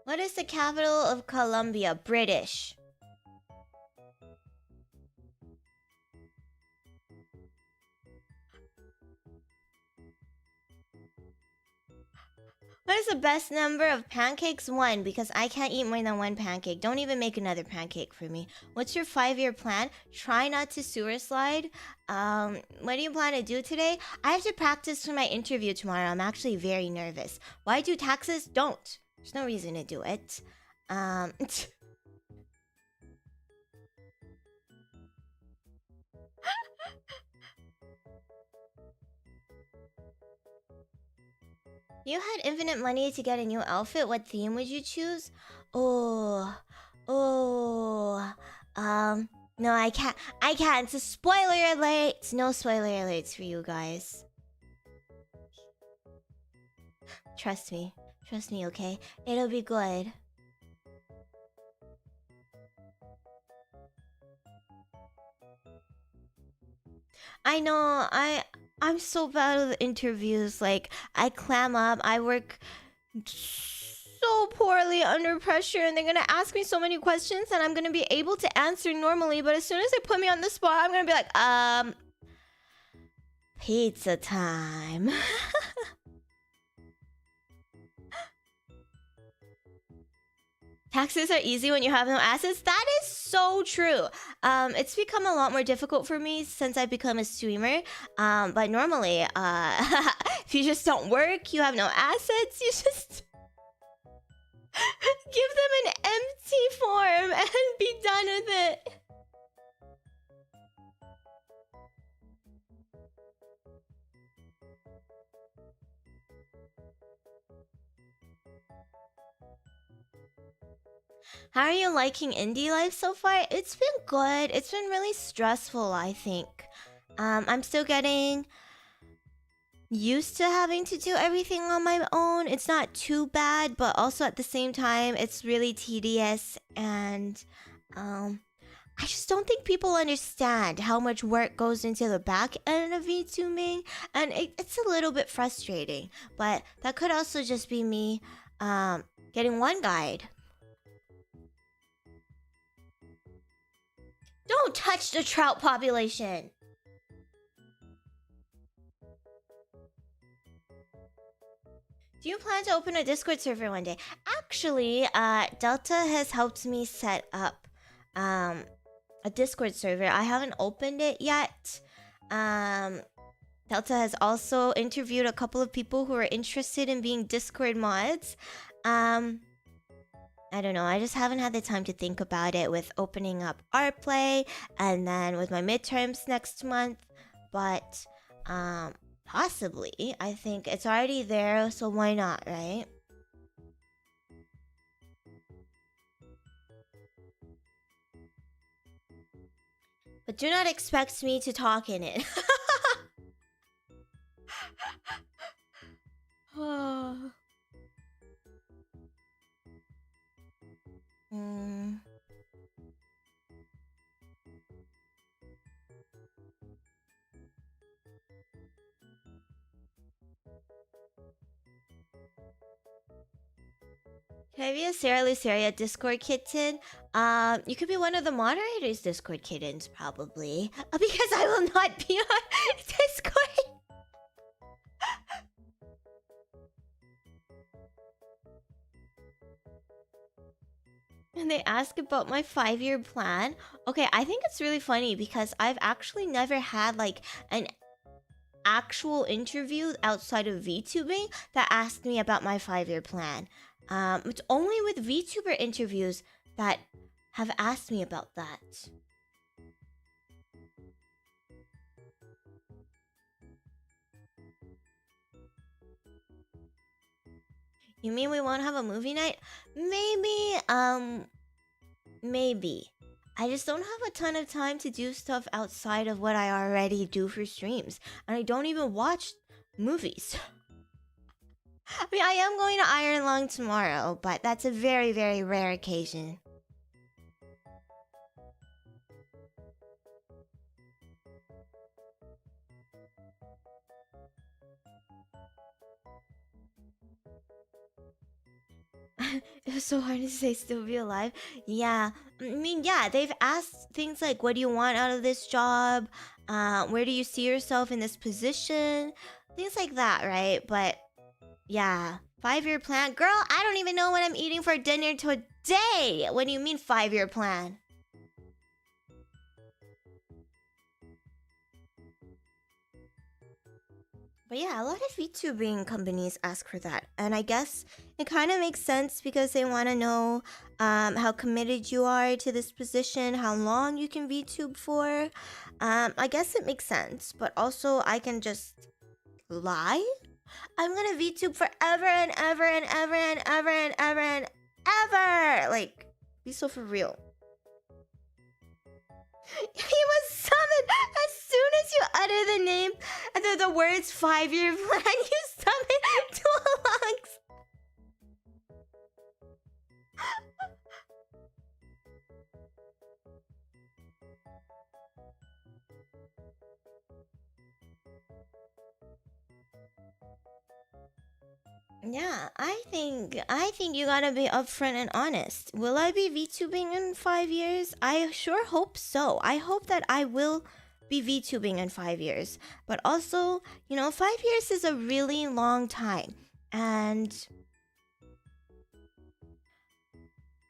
What is the capital of Colombia? British. What is the best number of pancakes? 1, because I can't eat more than 1 pancake. Don't even make another pancake for me. What's your 5-year plan? Try not to sewer slide. What do you plan to do today? I have to practice for my interview tomorrow. I'm actually very nervous. Why do taxes? Don't. There's no reason to do it. You had infinite money to get a new outfit. What theme would you choose? No, I can't. It's a spoiler alert. No spoiler alerts for you guys. Trust me, okay? It'll be good. I know, I'm so bad with interviews. Like, I clam up, I work so poorly under pressure, and they're gonna ask me so many questions, and I'm gonna be able to answer normally, but as soon as they put me on the spot, I'm gonna be like, pizza time. Taxes are easy when you have no assets. That is so true. It's become a lot more difficult for me since I've become a streamer. But normally, if you just don't work, you have no assets, you just give them an empty form and be done with it. How are you liking indie life so far? It's been good. It's been really stressful, I think. I'm still getting used to having to do everything on my own. It's not too bad, but also at the same time, it's really tedious. And I just don't think people understand how much work goes into the back end of VTubing. And it's a little bit frustrating. But that could also just be me getting one guide. Don't touch the trout population! Do you plan to open a Discord server one day? Actually, Delta has helped me set up a Discord server. I haven't opened it yet. Delta has also interviewed a couple of people who are interested in being Discord mods. I don't know, I just haven't had the time to think about it with opening up art play and then with my midterms next month. But, possibly. I think it's already there, so why not, right? But do not expect me to talk in it. Can I be a Cera Luceria Discord kitten? You could be one of the moderators' Discord kittens, probably. Because I will not be on Discord. when they ask about my 5-year plan. Okay, I think it's really funny because I've actually never had like an actual interview outside of VTubing that asked me about my 5-year plan. It's only with VTuber interviews that have asked me about that. You mean we won't have a movie night? Maybe, maybe. I just don't have a ton of time to do stuff outside of what I already do for streams. And I don't even watch movies. I mean, I am going to Iron Lung tomorrow, but that's a very, very rare occasion. It was so hard to say still be alive. Yeah, I mean, yeah, they've asked things like, what do you want out of this job? Where do you see yourself in this position? Things like that, right? But yeah, 5-year plan. Girl, I don't even know what I'm eating for dinner today. What do you mean 5-year plan? But yeah, a lot of VTubing companies ask for that. And I guess it kind of makes sense because they want to know how committed you are to this position, how long you can VTube for. I guess it makes sense. But also, I can just lie. I'm going to VTube forever and ever and ever and ever and ever and ever. Like, be so for real. He was summoned as soon as you utter the name and the words 5-year plan. You summon Duologs. Yeah, I think you gotta be upfront and honest. Will I be VTubing in 5 years? I sure hope so. I hope that I will be VTubing in 5 years. But also, you know, 5 years is a really long time. And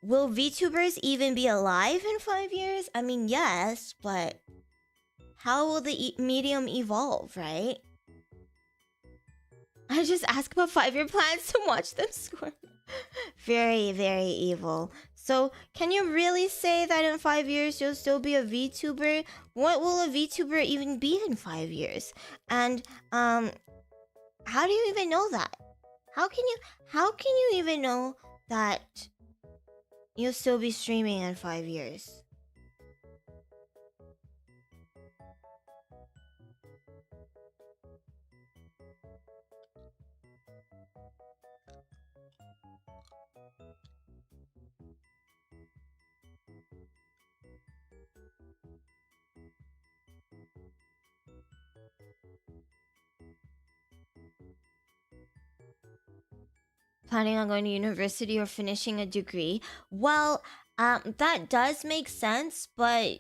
will VTubers even be alive in 5 years? I mean, yes, but how will the medium evolve, right? I just ask about 5-year plans to watch them squirm. Very, very evil. So, can you really say that in 5 years you'll still be a VTuber? What will a VTuber even be in 5 years? And, how do you even know that? How can you even know that you'll still be streaming in 5 years? Planning on going to university or finishing a degree? Well, that does make sense, but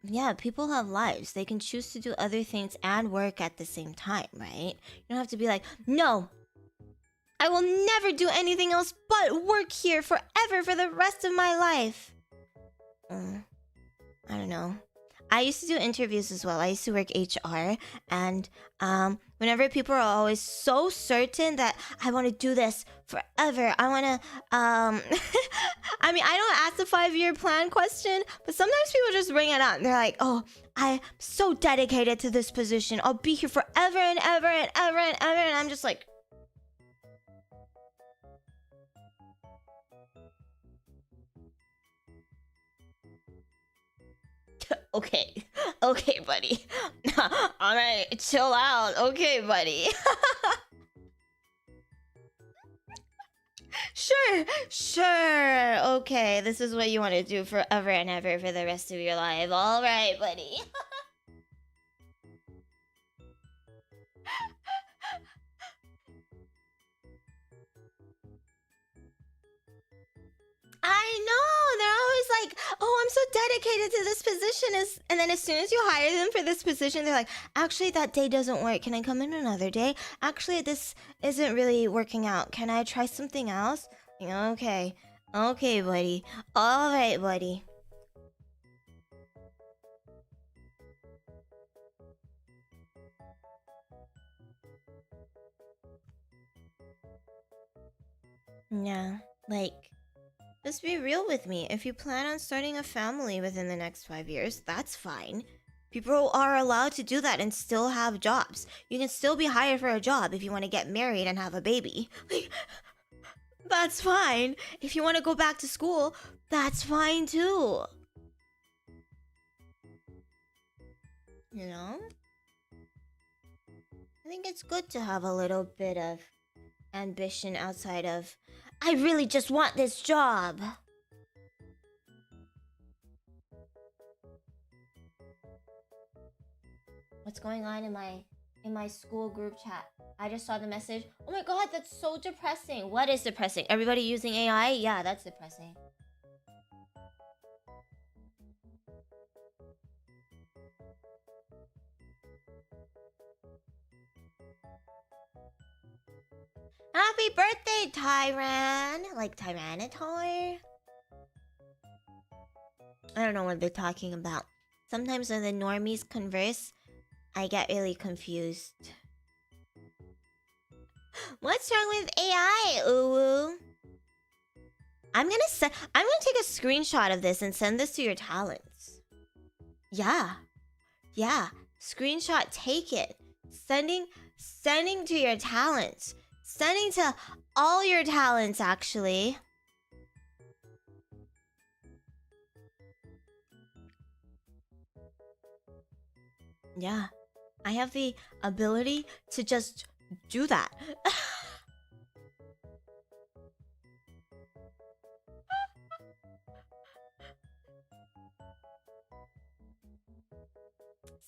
yeah, people have lives. They can choose to do other things and work at the same time, right? You don't have to be like, no, I will never do anything else but work here forever for the rest of my life. I don't know. I used to do interviews as well. I used to work HR, and whenever people are always so certain that I want to do this forever, I want to I mean, I don't ask the 5-year plan question, but sometimes people just bring it up. They're like, oh, I'm so dedicated to this position. I'll be here forever and ever and ever and ever. And I'm just like, okay, okay, buddy. All right, chill out. Okay, buddy. Sure. Okay, this is what you want to do forever and ever for the rest of your life. All right, buddy. I know, they're always like, oh, I'm so dedicated to this position. And then as soon as you hire them for this position, they're like, actually, that day doesn't work. Can I come in another day? Actually, this isn't really working out. Can I try something else? You know, okay. Okay, buddy. Alright, buddy. Yeah, like, just be real with me. If you plan on starting a family within the next 5 years, that's fine. People are allowed to do that and still have jobs. You can still be hired for a job if you want to get married and have a baby. That's fine. If you want to go back to school, that's fine too. You know? I think it's good to have a little bit of ambition outside of, I really just want this job. What's going on in my school group chat? I just saw the message. Oh my god, that's so depressing. What is depressing? Everybody using AI? Yeah, that's depressing. Happy birthday, Tyran! Like Tyranitar? I don't know what they're talking about. Sometimes when the normies converse, I get really confused. What's wrong with AI, Uwu? I'm gonna take a screenshot of this and send this to your talents. Yeah. Yeah. Screenshot, take it. Sending to your talents. Sending to all your talents, actually. Yeah. I have the ability to just do that.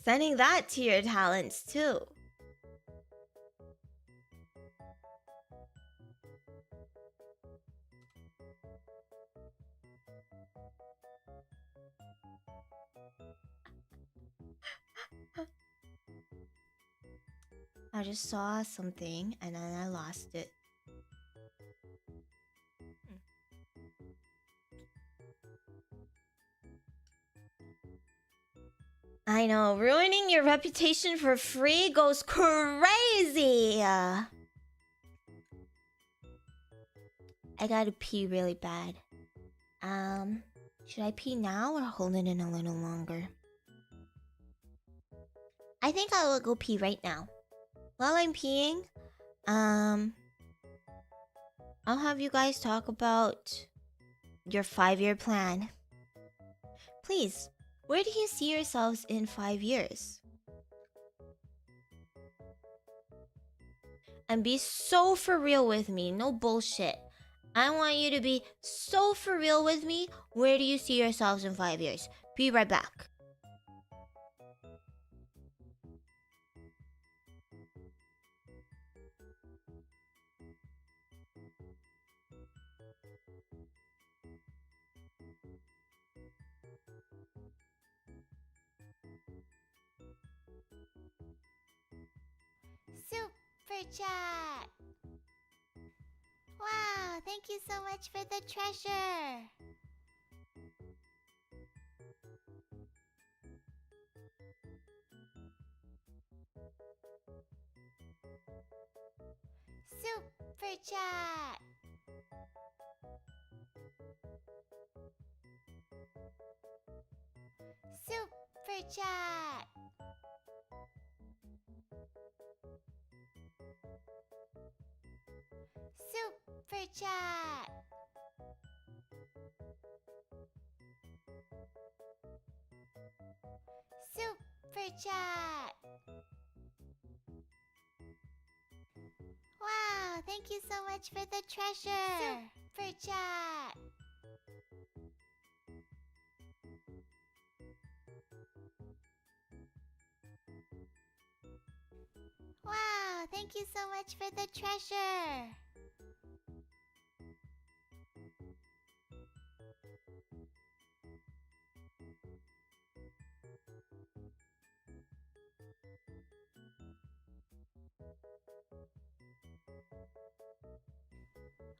Sending that to your talents, too. I just saw something and then I lost it. I know, ruining your reputation for free goes crazy. I gotta pee really bad. Should I pee now or hold it in a little longer? I think I will go pee right now. While I'm peeing, I'll have you guys talk about your 5-year plan. Please, where do you see yourselves in 5 years? And be so for real with me, no bullshit. I want you to be so for real with me. Where do you see yourselves in 5 years? Be right back. Super chat. Wow, thank you so much for the treasure. Super chat. Super chat. Super chat. Super chat. Wow, thank you so much for the treasure. Super chat. Wow, thank you so much for the treasure.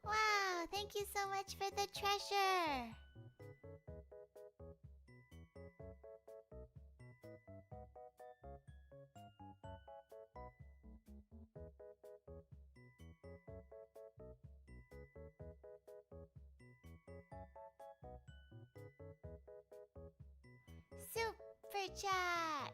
Wow, thank you so much for the treasure. Super chat.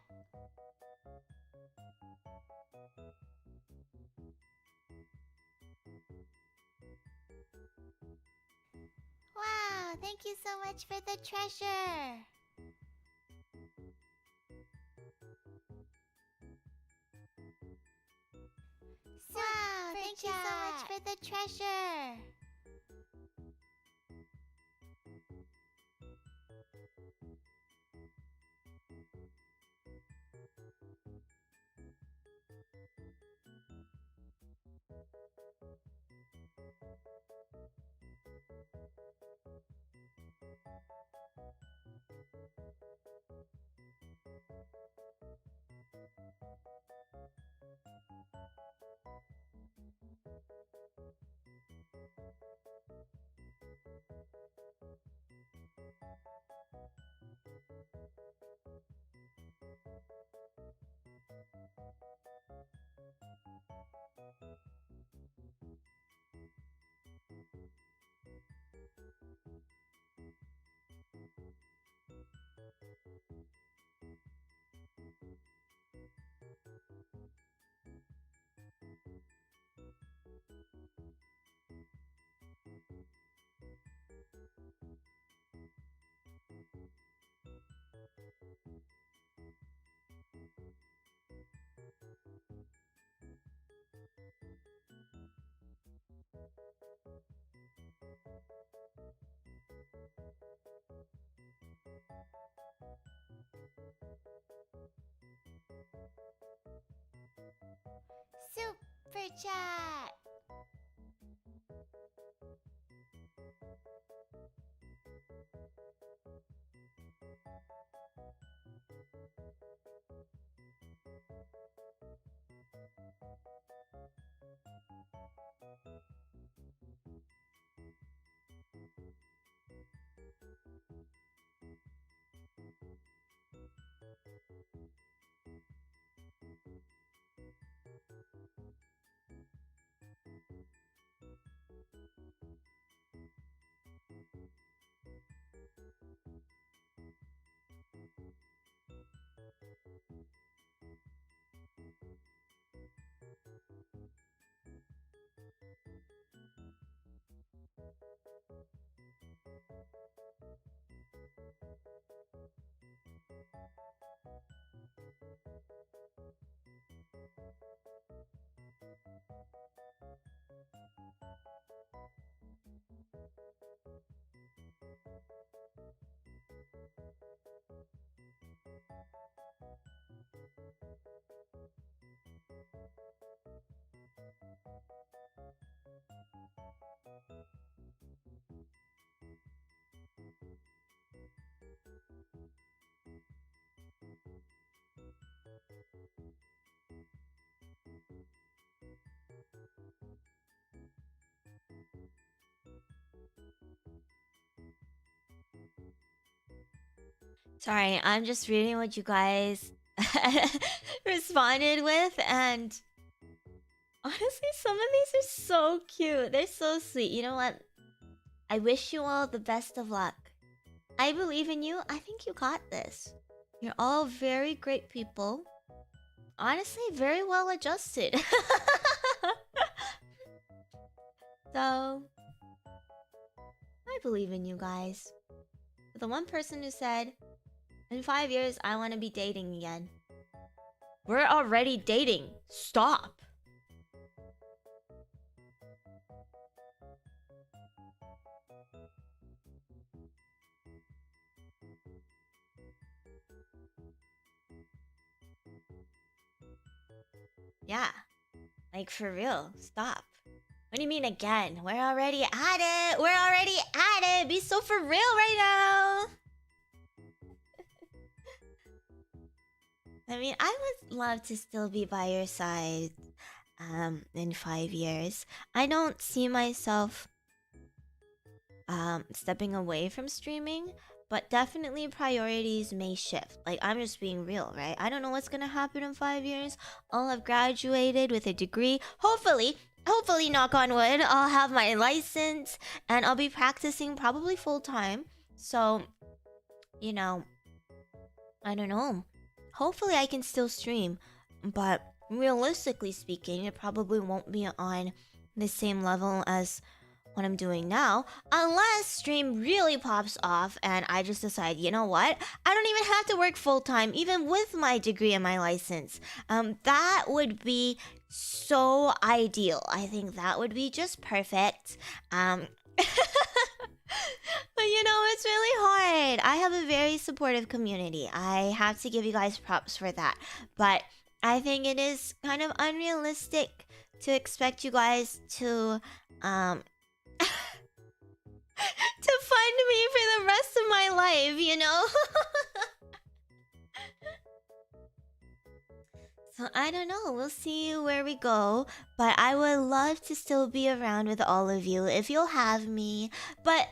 Wow, thank you so much for the treasure. Wow, thank you so much for the treasure. Super chat. Sorry, I'm just reading what you guys responded with, and honestly, some of these are so cute. They're so sweet. You know what? I wish you all the best of luck. I believe in you. I think you got this. You're all very great people. Honestly, very well adjusted. So, I believe in you guys. The one person who said, in 5 years, I want to be dating again. We're already dating. Stop. Yeah. Like, for real. Stop. What do you mean again? We're already at it. We're already at it. Be so for real right now. I mean, I would love to still be by your side in 5 years. I don't see myself stepping away from streaming. But definitely priorities may shift. Like, I'm just being real, right? I don't know what's gonna happen in 5 years. I'll have graduated with a degree. Hopefully, knock on wood, I'll have my license and I'll be practicing probably full time. So, you know, I don't know. Hopefully I can still stream, but realistically speaking, it probably won't be on the same level as what I'm doing now, unless stream really pops off and I just decide, you know what, I don't even have to work full-time even with my degree and my license. That would be so ideal. I think that would be just perfect. But you know, it's really hard. I have a very supportive community. I have to give you guys props for that. But I think it is kind of unrealistic to expect you guys to to fund me for the rest of my life, you know? So I don't know, we'll see where we go, but I would love to still be around with all of you if you'll have me. But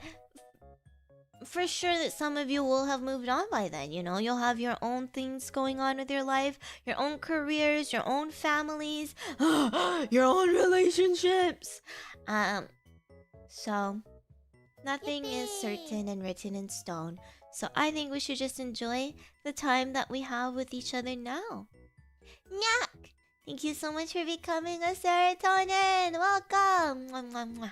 for sure that some of you will have moved on by then, you know? You'll have your own things going on with your life, your own careers, your own families, your own relationships. So nothing is certain and written in stone. So I think we should just enjoy the time that we have with each other now. Nyak! Thank you so much for becoming a Ceratonin! Welcome! Mwah, mwah, mwah.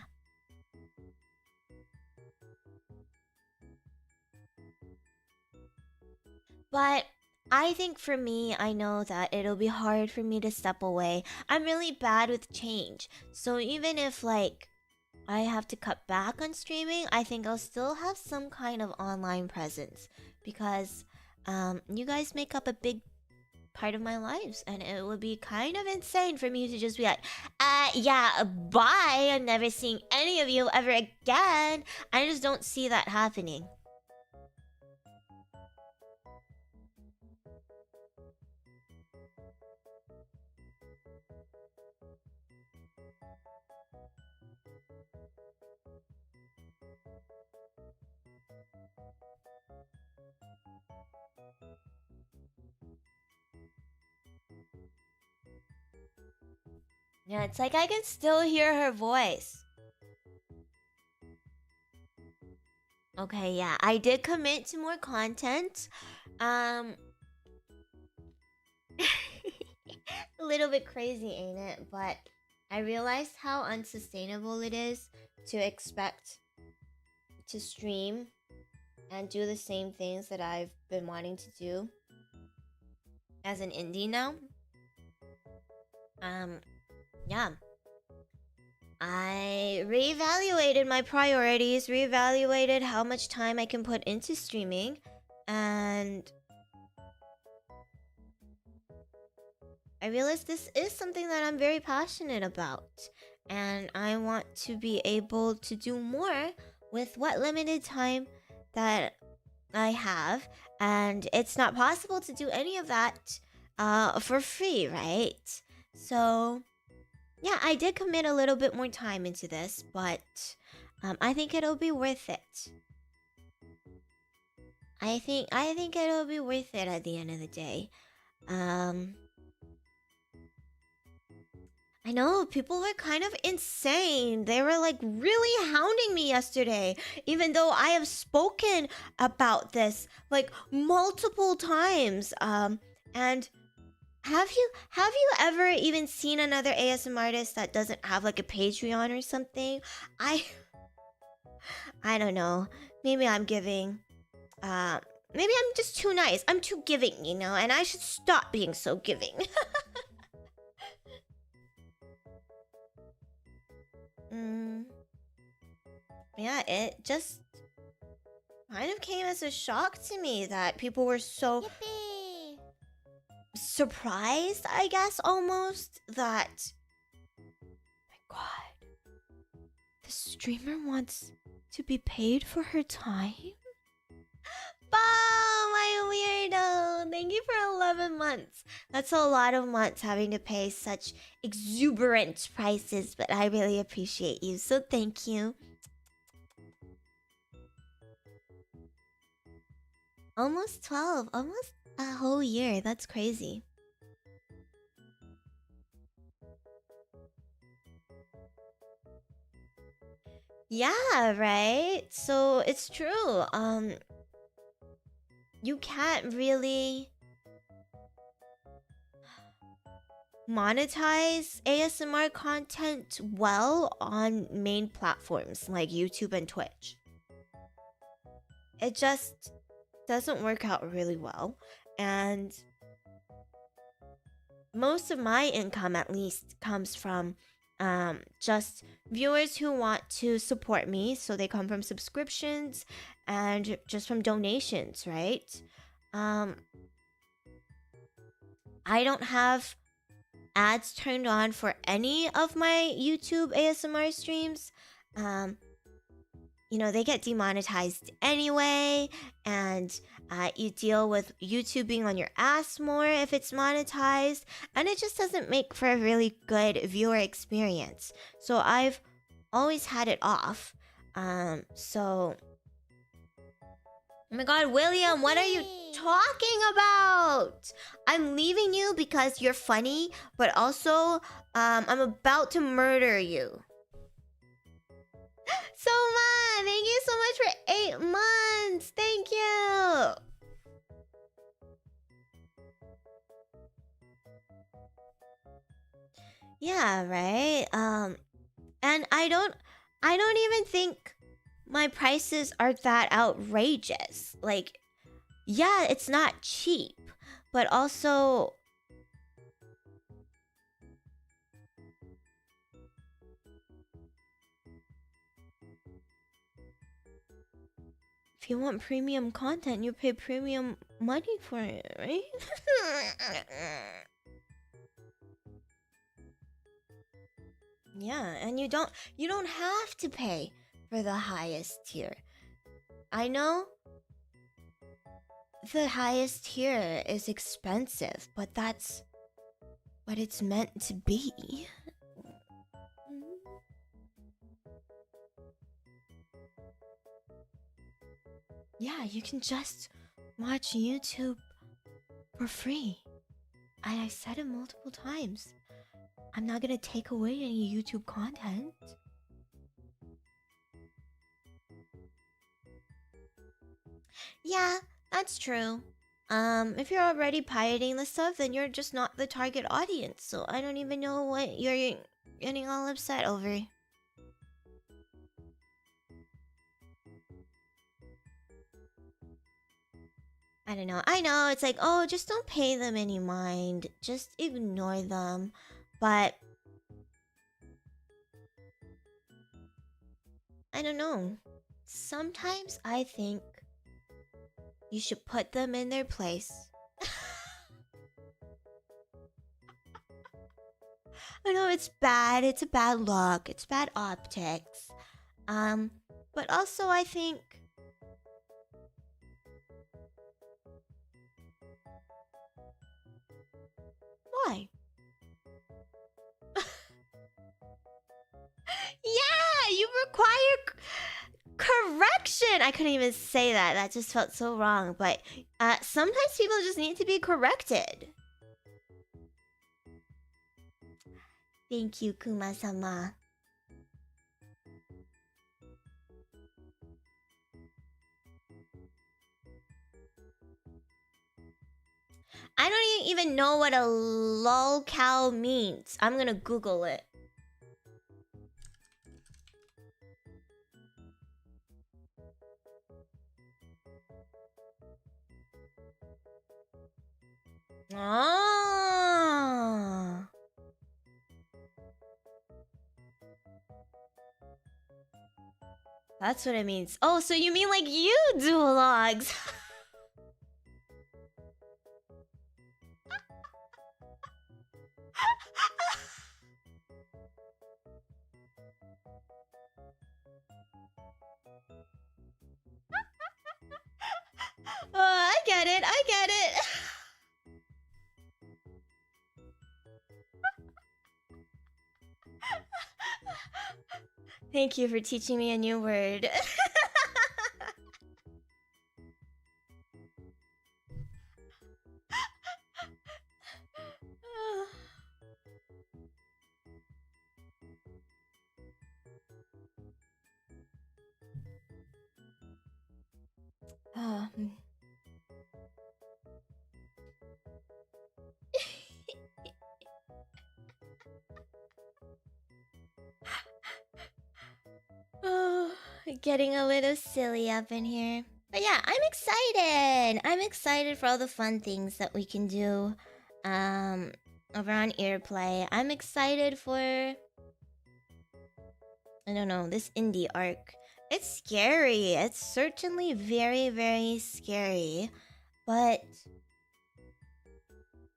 But I think for me, I know that it'll be hard for me to step away. I'm really bad with change. So even if like I have to cut back on streaming, I think I'll still have some kind of online presence. Because you guys make up a big part of my lives. And it would be kind of insane for me to just be like, yeah, bye. I'm never seeing any of you ever again. I just don't see that happening. Yeah, it's like I can still hear her voice. Okay, yeah, I did commit to more content. A little bit crazy, ain't it? But I realized how unsustainable it is to expect to stream and do the same things that I've been wanting to do as an indie now. Yeah. I reevaluated my priorities, reevaluated how much time I can put into streaming, and I realized this is something that I'm very passionate about, and I want to be able to do more with what limited time that I have, and it's not possible to do any of that for free, right? So yeah, I did commit a little bit more time into this, but I think it'll be worth it. I think it'll be worth it at the end of the day. I know, people were kind of insane. They were like really hounding me yesterday, even though I have spoken about this like multiple times. And have you ever even seen another ASMRtist that doesn't have like a Patreon or something? I don't know. Maybe I'm giving. Maybe I'm just too nice. I'm too giving, you know, and I should stop being so giving. Yeah, it just kind of came as a shock to me that people were so surprised, I guess, almost, that, my god, the streamer wants to be paid for her time? Wow, my weirdo! Thank you for 11 months. That's a lot of months having to pay such exuberant prices, but I really appreciate you, so thank you. Almost 12. Almost a whole year. That's crazy. Yeah, right? So it's true. You can't really monetize ASMR content well on main platforms like YouTube and Twitch. It just doesn't work out really well. And most of my income, at least, comes from just viewers who want to support me. So they come from subscriptions and just from donations, right? I don't have ads turned on for any of my YouTube ASMR streams. You know, they get demonetized anyway, and you deal with YouTube being on your ass more if it's monetized, and it just doesn't make for a really good viewer experience. So I've always had it off. So... Oh my god, William, what are you talking about? I'm leaving you because you're funny, but also, I'm about to murder you. Soma, thank you so much for 8 months. Thank you. Yeah, right. And I don't even think my prices are that outrageous. Like, yeah, it's not cheap, but also if you want premium content, you pay premium money for it, right? Yeah, and you don't have to pay for the highest tier. I know the highest tier is expensive, but that's what it's meant to be. Yeah, you can just watch YouTube for free. I said it multiple times. I'm not gonna take away any YouTube content. Yeah, that's true. If you're already pirating the stuff, then you're just not the target audience. So I don't even know what you're getting all upset over. I don't know. I know, it's like, oh, just don't pay them any mind. Just ignore them. But I don't know. Sometimes I think you should put them in their place. I know it's bad. It's a bad look. It's bad optics. But also I think why? Yeah, you require correction. I couldn't even say that. That just felt so wrong. But sometimes people just need to be corrected. Thank you, Kuma-sama. I don't even know what a lolcow means. I'm gonna Google it. Ah. That's what it means. Oh, so you mean like you do vlogs? Oh, I get it. I get it. Thank you for teaching me a new word. Oh, getting a little silly up in here. But yeah, I'm excited. I'm excited for all the fun things that we can do over on Earplay. I'm excited for, I don't know, this indie arc. It's scary. It's certainly very, very scary. But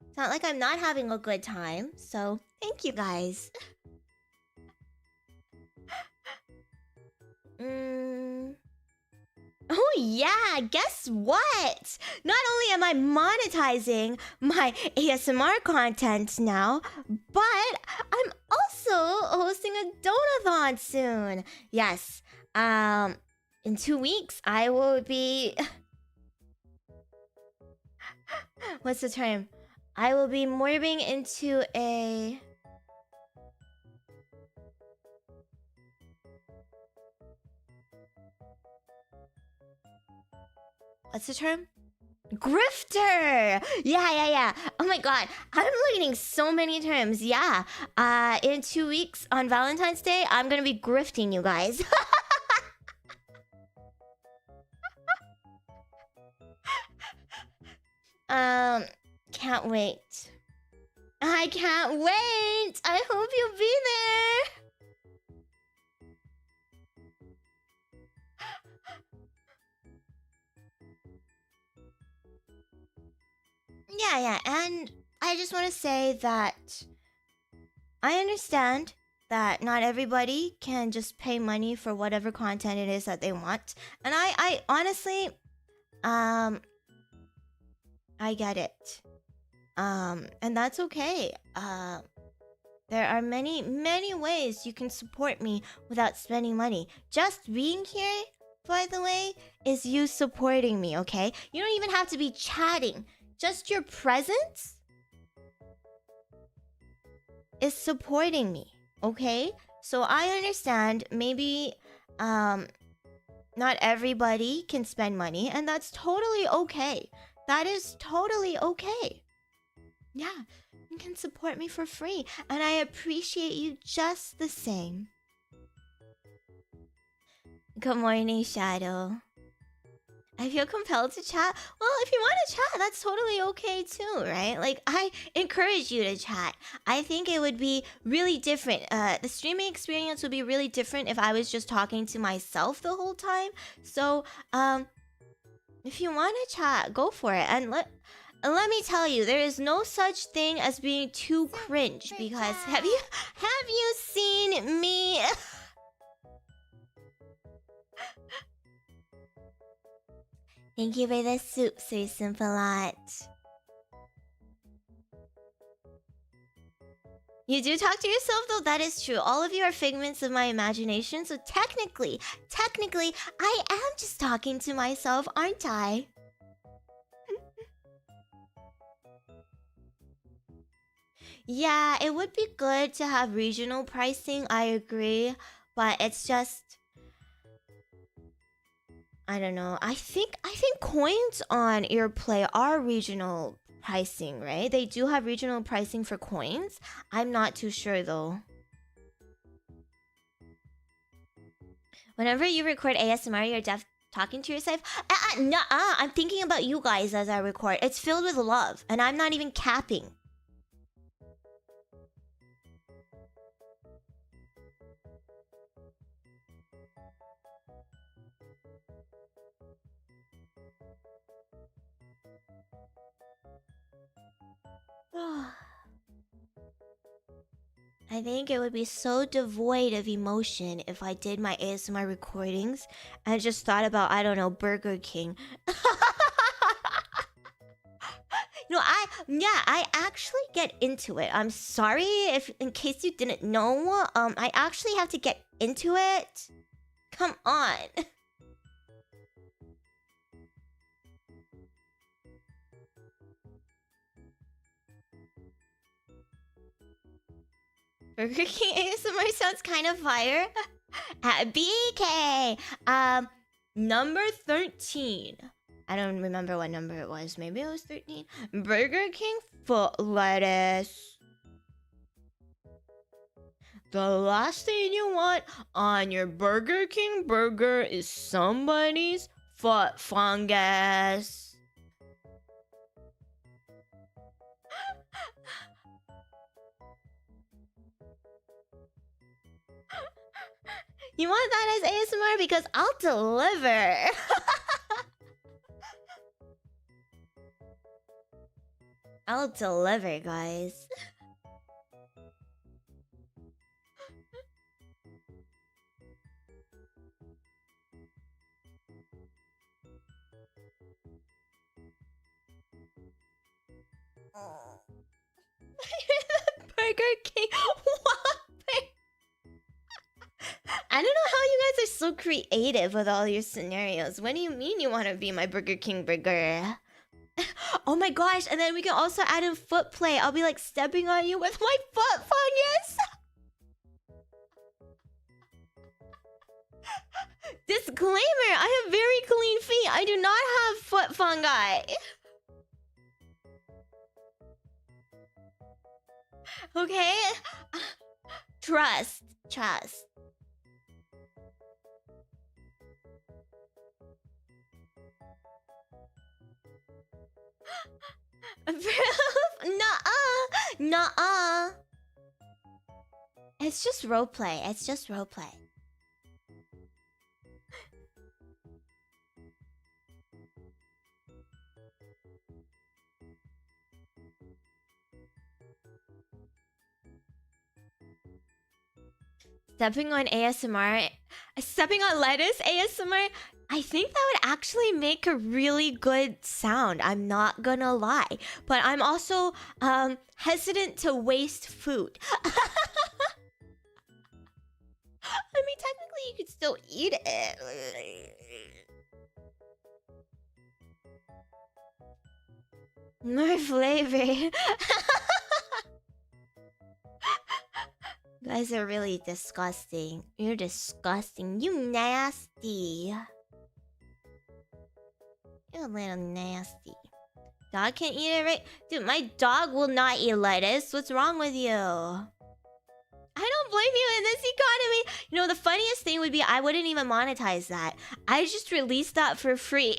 it's not like I'm not having a good time. So thank you guys. Oh yeah, guess what? Not only am I monetizing my ASMR content now, but I'm also hosting a donathon soon. Yes, in 2 weeks I will be... What's the term? I will be morphing into a... What's the term? Grifter! Yeah. Oh my god, I'm learning so many terms. Yeah. In 2 weeks on Valentine's Day, I'm gonna be grifting you guys. Can't wait. I can't wait! I hope you'll be there! Yeah, and I just want to say that I understand that not everybody can just pay money for whatever content it is that they want. And I honestly, I get it. And that's okay. There are many, many ways you can support me without spending money. Just being here, by the way, is you supporting me, okay? You don't even have to be chatting. Just your presence is supporting me, okay? So I understand maybe not everybody can spend money, and that's totally okay. That is totally okay. Yeah, you can support me for free, and I appreciate you just the same. Good morning, Shadow. I feel compelled to chat. Well, if you want to chat, that's totally okay too, right? Like, I encourage you to chat. I think it would be really different. The streaming experience would be really different if I was just talking to myself the whole time. So, if you want to chat, go for it. And let me tell you, there is no such thing as being too cringe, because have you seen me? Thank you for the soup, Sir Simple-Lot. You do talk to yourself, though? That is true. All of you are figments of my imagination, so technically, I am just talking to myself, aren't I? Yeah, it would be good to have regional pricing, I agree. But it's just... I don't know. I think coins on Earplay are regional pricing, right? They do have regional pricing for coins. I'm not too sure though. Whenever you record ASMR, you're talking to yourself. I'm thinking about you guys as I record. It's filled with love, and I'm not even capping. I think it would be so devoid of emotion if I did my ASMR recordings and just thought about, I don't know, Burger King. No, I actually get into it. I'm sorry if, in case you didn't know, I actually have to get into it. Come on. Burger King ASMR sounds kind of fire. At BK, number 13. I don't remember what number it was. Maybe it was 13. Burger King foot lettuce. The last thing you want on your Burger King burger is somebody's foot fungus. You want that as ASMR? Because I'll deliver. I'll deliver, guys. Burger King Whopper. I don't know how you guys are so creative with all your scenarios. What do you mean you want to be my Burger King burger? Oh my gosh, and then we can also add in foot play. I'll be like stepping on you with my foot fungus. Disclaimer, I have very clean feet. I do not have foot fungi. Okay? Trust. Nuh-uh. It's just roleplay. Stepping on lettuce ASMR, I think that would actually make a really good sound. I'm not gonna lie. But I'm also hesitant to waste food. I mean, technically you could still eat it. More flavor. You guys are really disgusting. You're disgusting. You nasty. You're a little nasty. Dog can't eat it, right? Dude, my dog will not eat lettuce. What's wrong with you? I don't blame you in this economy. You know, the funniest thing would be I wouldn't even monetize that. I just released that for free.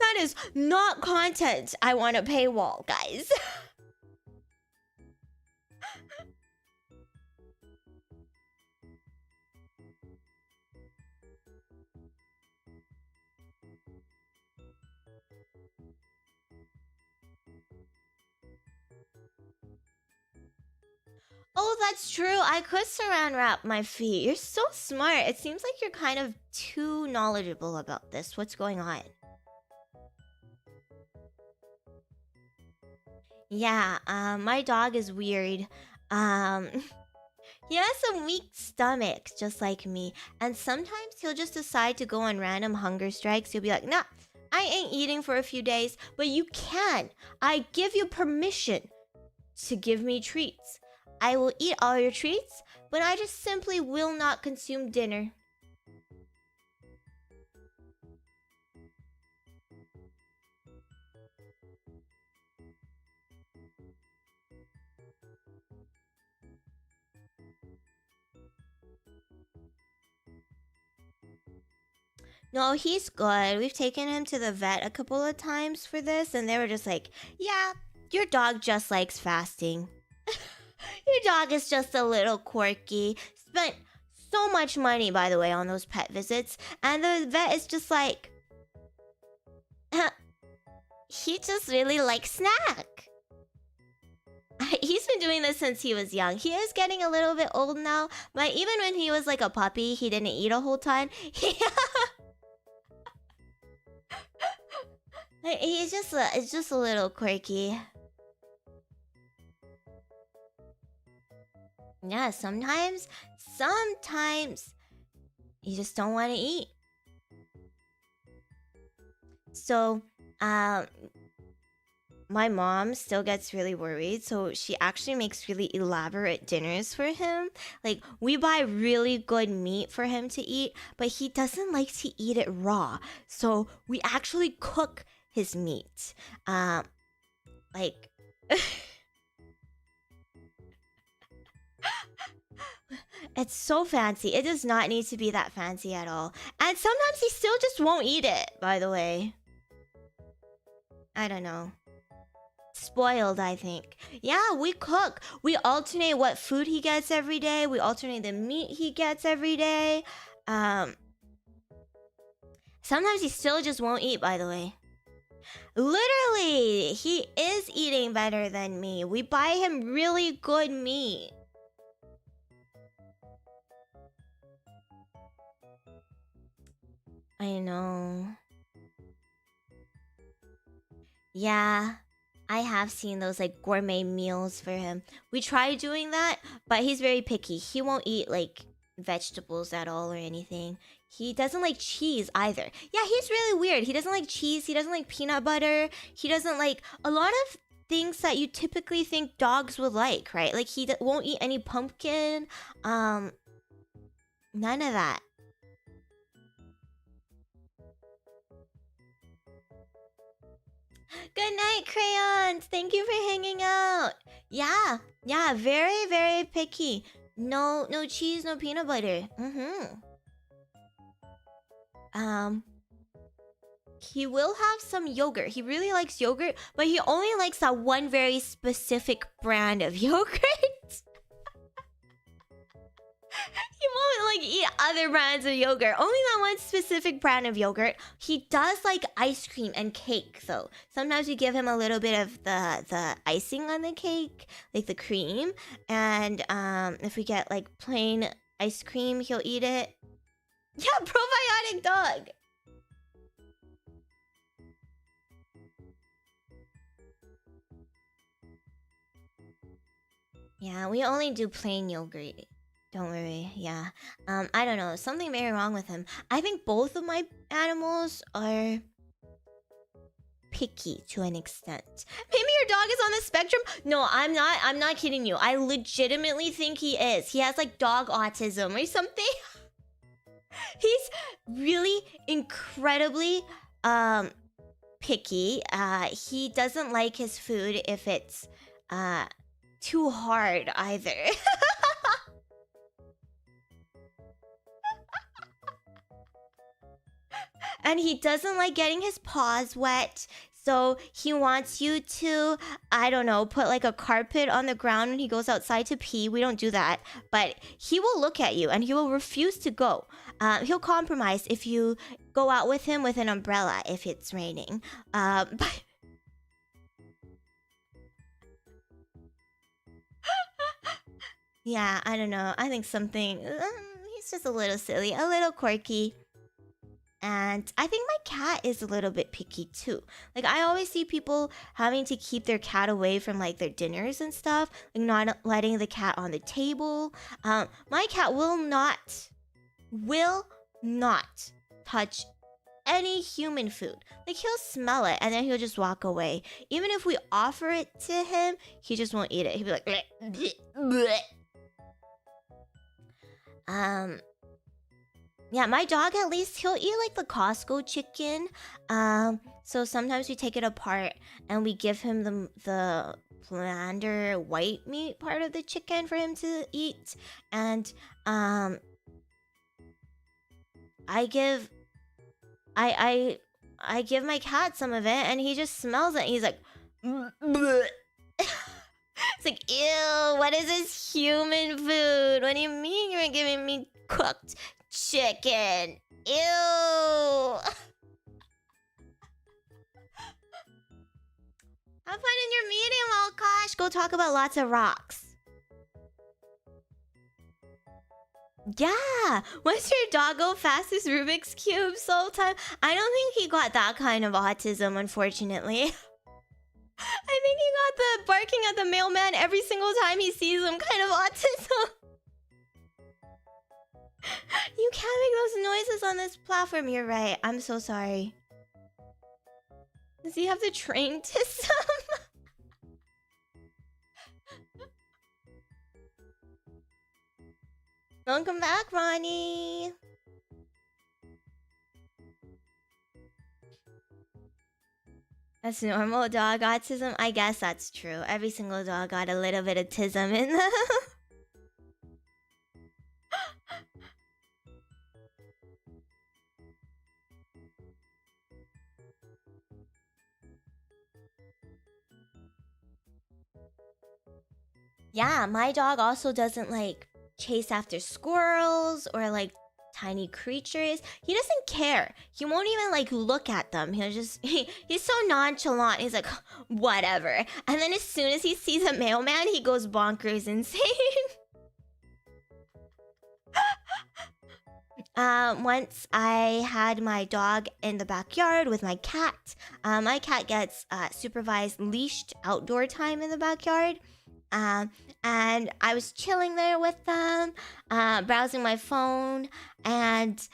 That is not content I want to paywall, guys. Oh, that's true. I could saran wrap my feet. You're so smart. It seems like you're kind of too knowledgeable about this. What's going on? Yeah, my dog is weird. He has a weak stomach, just like me. And sometimes he'll just decide to go on random hunger strikes. He'll be like, nah, I ain't eating for a few days. But you can. I give you permission to give me treats. I will eat all your treats, but I just simply will not consume dinner. No, he's good. We've taken him to the vet a couple of times for this, and they were just like, yeah, your dog just likes fasting. Your dog is just a little quirky. Spent so much money, by the way, on those pet visits. And the vet is just like... he just really likes snack. He's been doing this since he was young. He is getting a little bit old now. But even when he was like a puppy, he didn't eat a whole ton. He's just it's just a little quirky. Yeah, sometimes you just don't want to eat. my mom still gets really worried, so she actually makes really elaborate dinners for him. Like, we buy really good meat for him to eat, but he doesn't like to eat it raw. So we actually cook his meat. Like it's so fancy. It does not need to be that fancy at all. And sometimes he still just won't eat it, by the way. I don't know. Spoiled, I think. Yeah, we cook. We alternate what food he gets every day. We alternate the meat he gets every day. Sometimes he still just won't eat, by the way. Literally, he is eating better than me. We buy him really good meat. I know. Yeah, I have seen those like gourmet meals for him. We tried doing that, but he's very picky. He won't eat like vegetables at all or anything. He doesn't like cheese either. Yeah, he's really weird. He doesn't like cheese. He doesn't like peanut butter. He doesn't like a lot of things that you typically think dogs would like, right? Like he won't eat any pumpkin. None of that. Good night, crayons. Thank you for hanging out. Yeah, very, very picky. No cheese, no peanut butter. He will have some yogurt. He really likes yogurt, but he only likes that one very specific brand of yogurt. He won't like eat other brands of yogurt. Only that one specific brand of yogurt. He does like ice cream and cake though. Sometimes we give him a little bit of the icing on the cake, like the cream. And if we get like plain ice cream, he'll eat it. Yeah, probiotic dog. Yeah, we only do plain yogurt. Don't worry, yeah. I don't know. Something very wrong with him. I think both of my animals are picky to an extent. Maybe your dog is on the spectrum? No, I'm not kidding you. I legitimately think he is. He has like dog autism or something. He's really incredibly picky. He doesn't like his food if it's too hard either. And he doesn't like getting his paws wet. So he wants you to, I don't know, put like a carpet on the ground when he goes outside to pee. We don't do that. But he will look at you and he will refuse to go. He'll compromise if you go out with him with an umbrella if it's raining. But yeah, I don't know. I think something... he's just a little silly, a little quirky. And I think my cat is a little bit picky too. Like, I always see people having to keep their cat away from like their dinners and stuff. Like, not letting the cat on the table. My cat will not touch any human food. Like, he'll smell it and then he'll just walk away. Even if we offer it to him, he just won't eat it. He'll be like, bleh, bleh, bleh. Yeah, my dog, at least, he'll eat like the Costco chicken. So sometimes we take it apart and we give him the blander white meat part of the chicken for him to eat. And I give my cat some of it and he just smells it and he's like, bleh. It's like, ew, what is this human food? What do you mean you're giving me cooked chicken? Ew. Have fun in your meeting, Walkosh. Go talk about lots of rocks. Yeah. What's your doggo fastest Rubik's Cube soul time? I don't think he got that kind of autism, unfortunately. I think he got the barking at the mailman every single time he sees him kind of autism. You can't make those noises on this platform. You're right. I'm so sorry. Does he have the train system? Welcome back, Ronnie. That's normal dog autism. I guess that's true. Every single dog got a little bit of tism in them. Yeah, my dog also doesn't like chase after squirrels or like tiny creatures. He doesn't care. He won't even like look at them. He'll just he's so nonchalant. He's like, whatever. And then as soon as he sees a mailman, he goes bonkers insane. Once I had my dog in the backyard with my cat. My cat gets supervised leashed outdoor time in the backyard. And I was chilling there with them, browsing my phone, and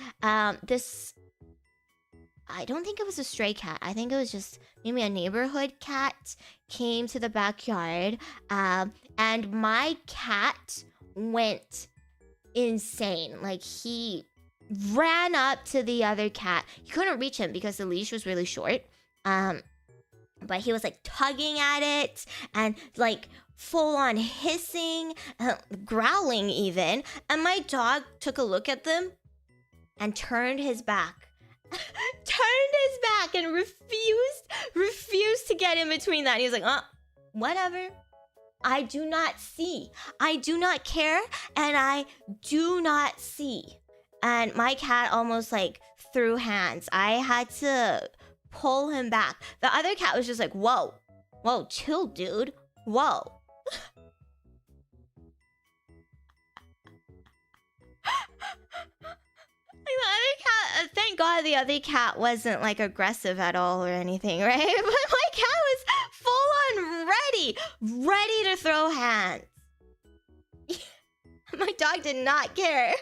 this... I don't think it was a stray cat. I think it was just maybe a neighborhood cat came to the backyard, and my cat went insane. Like, he ran up to the other cat. He couldn't reach him because the leash was really short. But he was like tugging at it and like full on hissing, growling even. And my dog took a look at them and turned his back. Turned his back and refused to get in between that. He was like, whatever. I do not see. I do not care, and I do not see. And my cat almost like threw hands. I had to pull him back. The other cat was just like, whoa, chill, dude. Whoa. Like the other cat, thank God the other cat wasn't like aggressive at all or anything, right? But my cat was full on ready to throw hands. My dog did not care.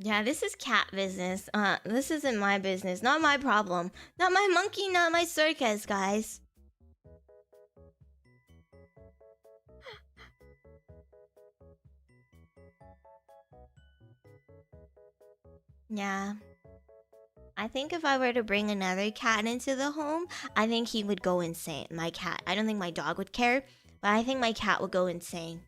Yeah, this is cat business. This isn't my business. Not my problem. Not my monkey, not my circus, guys. Yeah. I think if I were to bring another cat into the home, I think he would go insane. My cat. I don't think my dog would care, but I think my cat would go insane.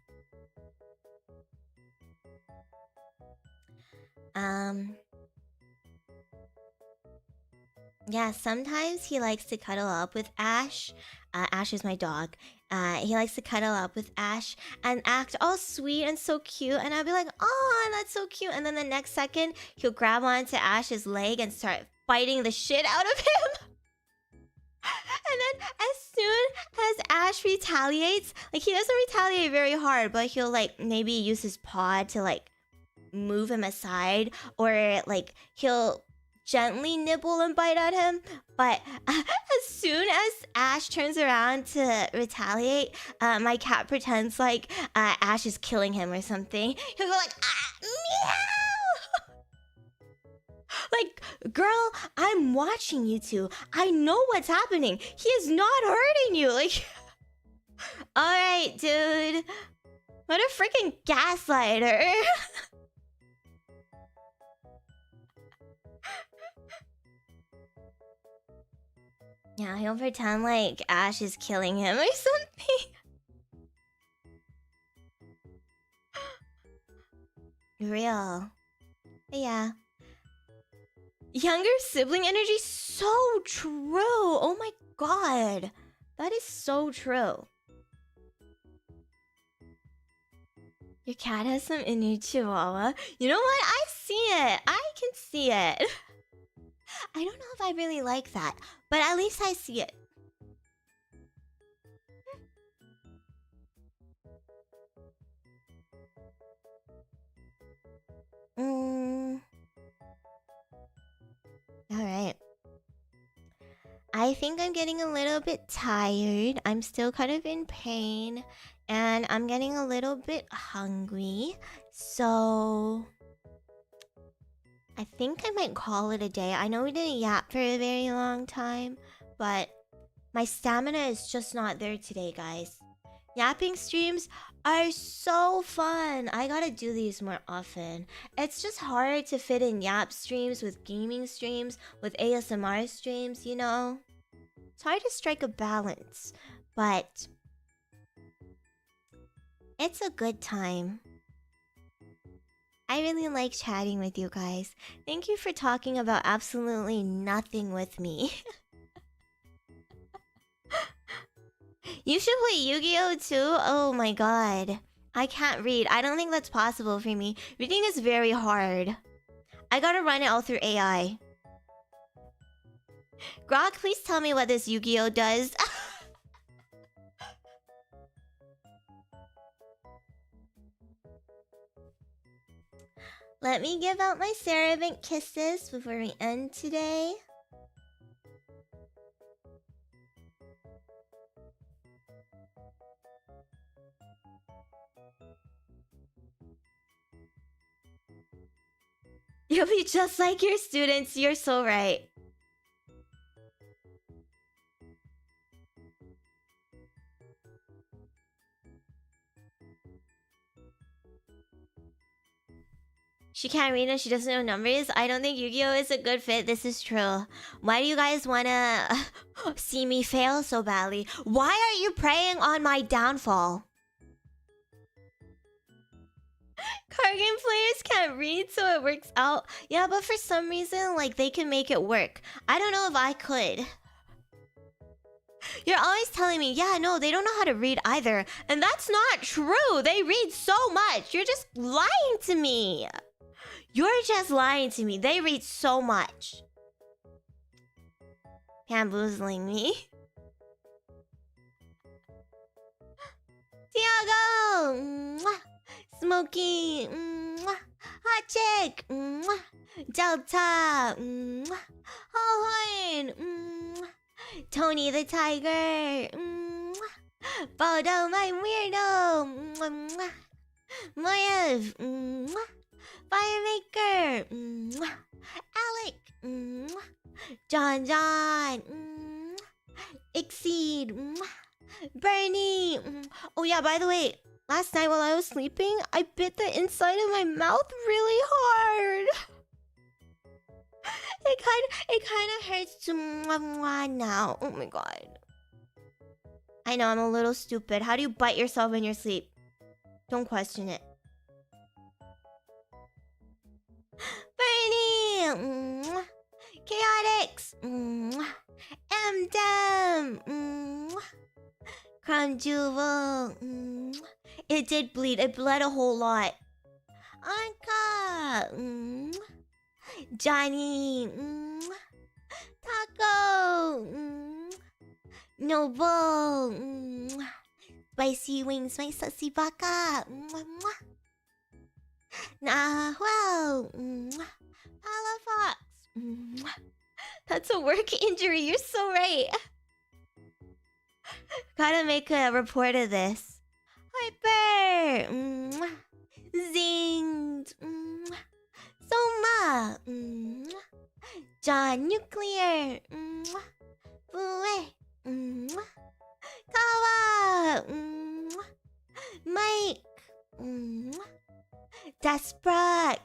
Yeah, sometimes he likes to cuddle up with Ash. Ash is my dog. He likes to cuddle up with Ash and act all sweet and so cute. And I'll be like, oh, that's so cute. And then the next second, he'll grab onto Ash's leg and start fighting the shit out of him. And then as soon as Ash retaliates, like he doesn't retaliate very hard, but he'll like maybe use his paw to like move him aside, or like he'll gently nibble and bite at him. But as soon as Ash turns around to retaliate, my cat pretends like Ash is killing him or something. He'll go like, meow! Like, girl, I'm watching you two. I know what's happening. He is not hurting you. Like, alright, dude. What a freaking gaslighter. Yeah, he'll pretend like Ash is killing him or something. Real. Yeah. Younger sibling energy, so true. Oh my god. That is so true. Your cat has some inner chihuahua. You know what? I see it. I can see it. I don't know if I really like that, but at least I see it. Alright. I think I'm getting a little bit tired. I'm still kind of in pain. And I'm getting a little bit hungry. So I think I might call it a day. I know we didn't yap for a very long time, but my stamina is just not there today, guys. Yapping streams are so fun. I gotta do these more often. It's just hard to fit in yap streams with gaming streams, with ASMR streams, you know? It's hard to strike a balance, but it's a good time. I really like chatting with you guys. Thank you for talking about absolutely nothing with me. You should play Yu-Gi-Oh too? Oh my god. I can't read. I don't think that's possible for me. Reading is very hard. I gotta run it all through AI. Grok, please tell me what this Yu-Gi-Oh does. Let me give out my Ceravant kisses before we end today. You'll be just like your students. You're so right. She can't read and she doesn't know numbers. I don't think Yu-Gi-Oh is a good fit. This is true. Why do you guys wanna see me fail so badly? Why are you preying on my downfall? Card game players can't read, so it works out. Yeah, but for some reason, like, they can make it work. I don't know if I could. You're always telling me, yeah, no, they don't know how to read either. And that's not true. They read so much. You're just lying to me. You're just lying to me. They read so much. Bamboozling me. Thiago! Mwah. Smoky! Mwah. Hot chick! Mwah. Delta! Mwah. Halhorn! Mwah. TonyTheTiger! Mwah. Bodo, my weirdo! Mwah. Mwah. Moyev! Mwah. Firemaker! Mwah. Alec! Mwah. JonJonH! Exceed! Bernie! Oh yeah, by the way, last night while I was sleeping, I bit the inside of my mouth really hard. It kind of hurts to now. Oh my god. I know, I'm a little stupid. How do you bite yourself in your sleep? Don't question it. Bernie! Chaotix! mdem! Kronjuvel! It did bleed. It bled a whole lot. Ankuh! Johnny! Taco! Noble! Spicy wings, my sussy baka! Nahuel! Halhorn! That's a work injury. You're so right. Gotta make a report of this. Harper! Zinged! Soma! John Nuclear! Bue! Kawa! Mike! Desperate!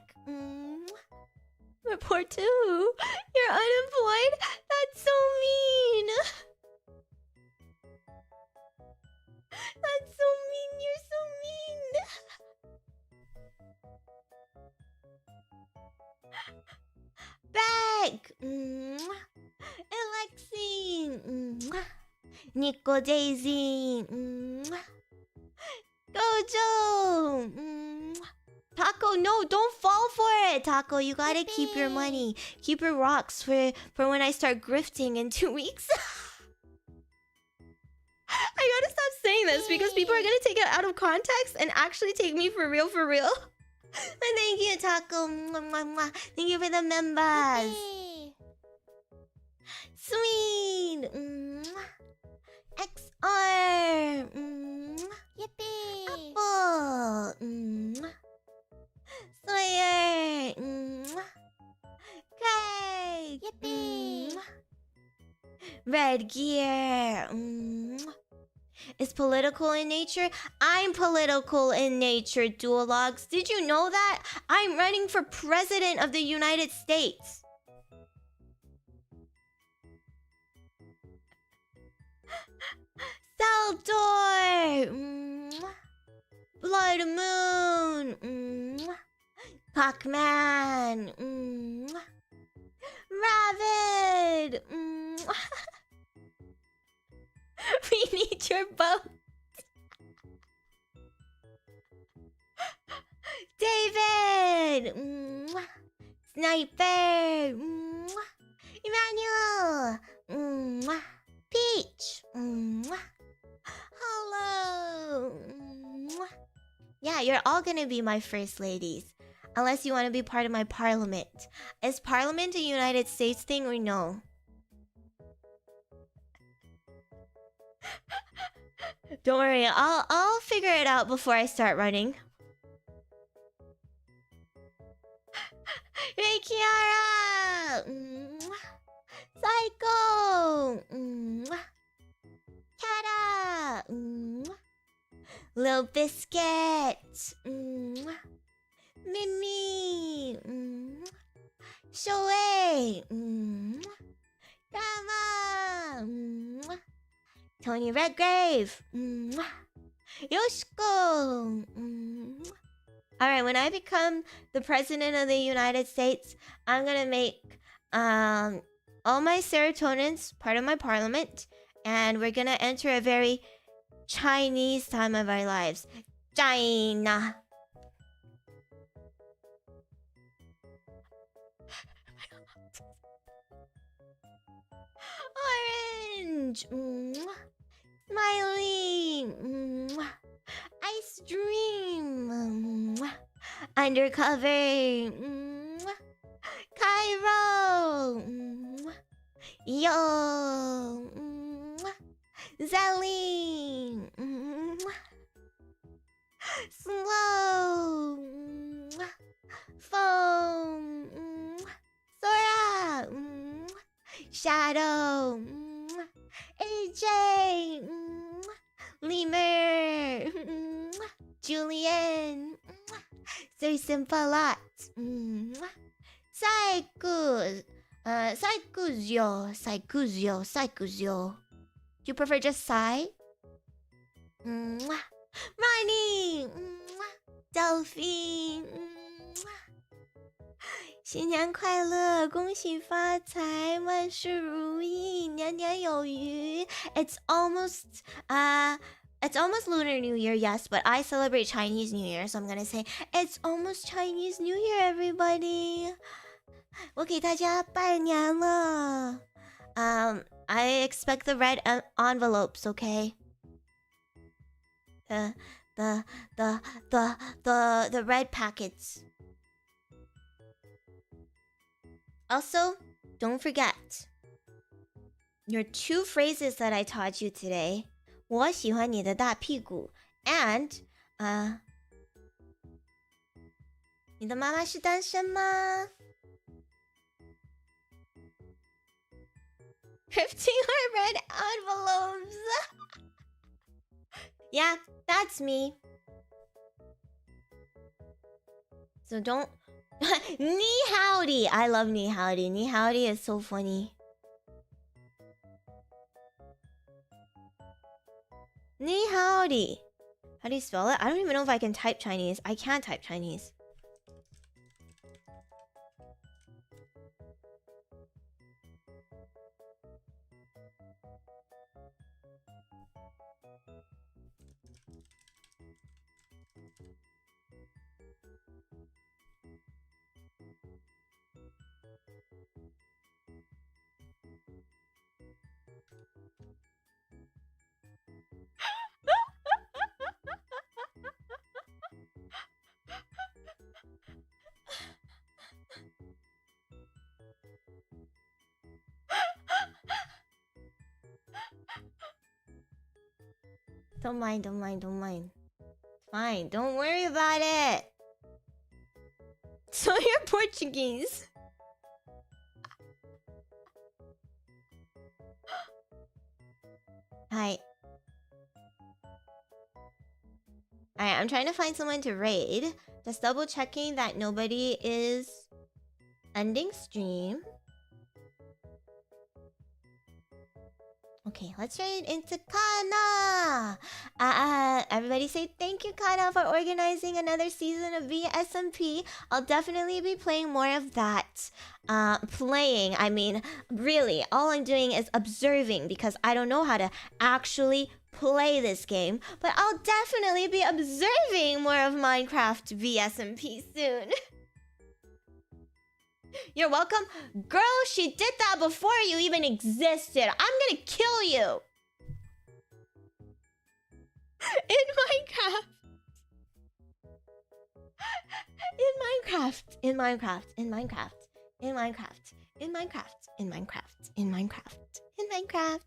Report 2! You're unemployed? That's so mean! That's so mean, you're so mean! Back! Alexi! Nico Daisy! Gojo! Taco, no, don't fall for it, Taco. You gotta keep your money. Keep your rocks for when I start grifting in 2 weeks. I gotta stop saying this because people are gonna take it out of context and actually take me for real, for real. And thank you, Taco. Thank you for the members. Sweet. XR. Yippee. Apple. Sawyer. Cake. Yippee. Red gear. is political in nature. I'm political in nature, Duologs. Did you know that? I'm running for president of the United States. Saldor! Blood Moon! Pac-Man! Ravid! We need your vote. David! Sniper! Emmanuel! Peach! Hello! Yeah, you're all gonna be my first ladies. Unless you want to be part of my parliament. Is parliament a United States thing or no? Don't worry, I'll figure it out before I start running. Hey Kiara! Psycho! Kata! Lil Biscuit! Mimy! Shoei! Grandma! Tony Redgrave! Yoshiko! Alright, when I become the president of the United States, I'm gonna make all my serotonins part of my parliament, and we're gonna enter a very Chinese time of our lives. China! Orange! Smiley! Ice Dream! Undercover! Cairo! Yo! Zelly! Slow! Foam! Sora! Shadow! AJ! Lemur! Julian! Sir Simple Saikus! Saikuzyo. Do you prefer just Sai? Ronnie! Delphine! 新年快乐，恭喜发财，万事如意，年年有余。It's almost Lunar New Year, yes, but I celebrate Chinese New Year, so I'm gonna say it's almost Chinese New Year, everybody. 我给大家拜年了。I expect the red envelopes, okay? The red packets. Also, don't forget your 2 phrases that I taught you today. 我喜欢你的大屁股 and 你的妈妈是单身吗？ 15 red envelopes. Yeah, that's me. So don't... Ni howdy. I love Ni howdy. Ni howdy is so funny. Ni howdy. How do you spell it? I don't even know if I can type Chinese. I can't type Chinese. Don't mind. Fine, don't worry about it. So you're Portuguese. Hi. Alright, I'm trying to find someone to raid. Just double checking that nobody is ending stream. Okay, let's raid into Kana! Everybody say thank you, Kana, for organizing another season of VSMP. I'll definitely be playing more of that. I mean, really, all I'm doing is observing because I don't know how to actually play this game. But I'll definitely be observing more of Minecraft VSMP soon. You're welcome. Girl, she did that before you even existed. I'm gonna kill you. In Minecraft. In Minecraft. In Minecraft. In Minecraft. In Minecraft. In Minecraft. In Minecraft. In Minecraft. In Minecraft.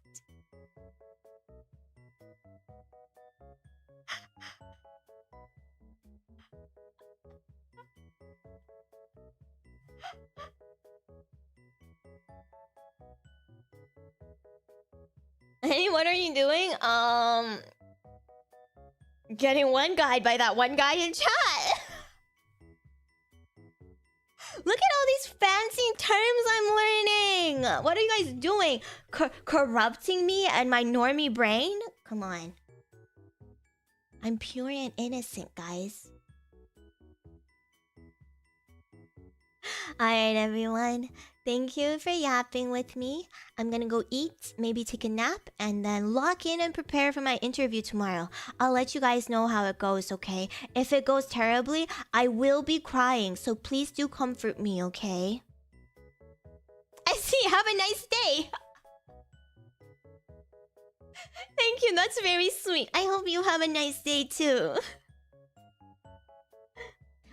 Hey, what are you doing? Getting one guide by that one guy in chat. Look at all these fancy terms I'm learning. What are you guys doing? Corrupting me and my normie brain? Come on. I'm pure and innocent, guys. Alright, everyone. Thank you for yapping with me. I'm gonna go eat, maybe take a nap, and then lock in and prepare for my interview tomorrow. I'll let you guys know how it goes, okay? If it goes terribly, I will be crying, so please do comfort me, okay? I see. Have a nice day. Thank you. That's very sweet. I hope you have a nice day, too.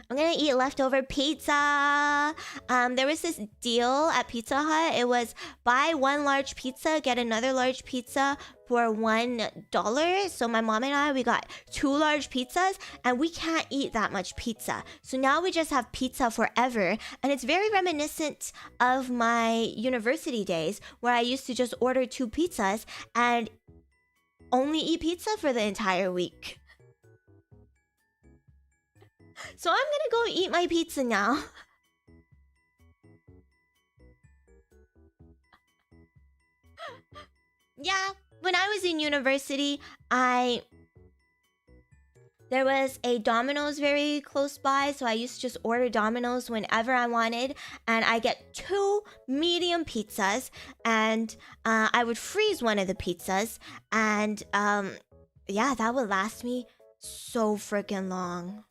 I'm gonna eat leftover pizza. There was this deal at Pizza Hut. It was buy one large pizza, get another large pizza for $1. So my mom and I, we got 2 large pizzas, and we can't eat that much pizza. So now we just have pizza forever, and it's very reminiscent of my university days where I used to just order 2 pizzas and only eat pizza for the entire week. So I'm gonna go eat my pizza now. Yeah, when I was in university, there was a Domino's very close by, so I used to just order Domino's whenever I wanted, and I get 2 medium pizzas, and I would freeze one of the pizzas, and yeah, that would last me so freaking long.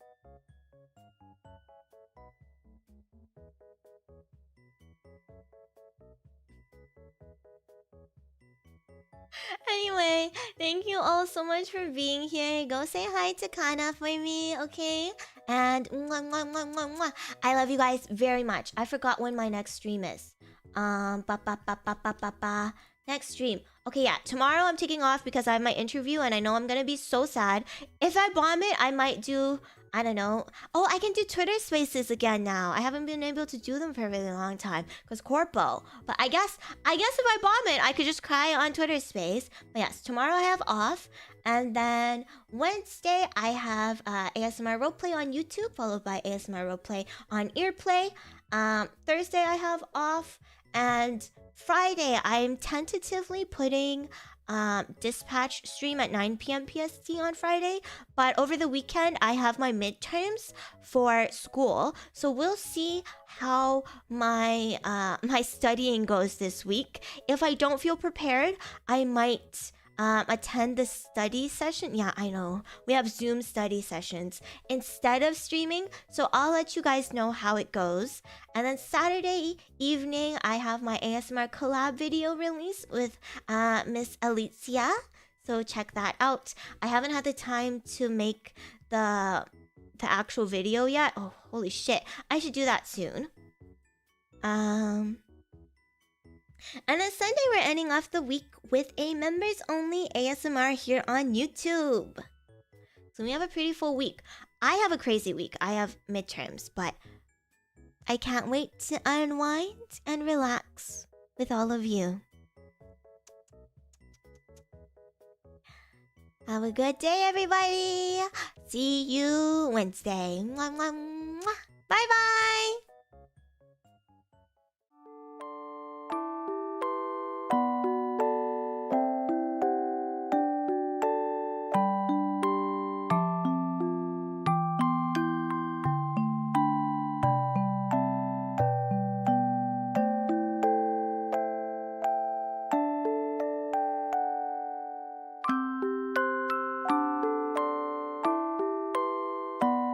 Anyway, thank you all so much for being here. Go say hi to Kana for me, okay? And mwah, mwah, mwah, mwah, mwah. I love you guys very much. I forgot when my next stream is. Next stream. Okay, yeah. Tomorrow I'm taking off because I have my interview and I know I'm gonna be so sad. If I bomb it, I might do... I don't know. Oh, I can do Twitter Spaces again now. I haven't been able to do them for a really long time because Corpo. But I guess if I bomb it, I could just cry on Twitter Space. But yes, tomorrow I have off, and then Wednesday I have ASMR Roleplay on YouTube, followed by ASMR Roleplay on Earplay. Thursday I have off, and Friday I'm tentatively putting Dispatch stream at 9 p.m. PST on Friday, but over the weekend I have my midterms for school, so we'll see how my my studying goes this week. If I don't feel prepared, I might attend the study session. Yeah, I know. We have Zoom study sessions instead of streaming, so I'll let you guys know how it goes. And then Saturday evening, I have my ASMR collab video release with Miss Alicia, so check that out. I haven't had the time to make the actual video yet. Oh, holy shit. I should do that soon. And then Sunday, we're ending off the week with a members-only ASMR here on YouTube. So we have a pretty full week. I have a crazy week. I have midterms, but I can't wait to unwind and relax with all of you. Have a good day, everybody. See you Wednesday. Bye bye.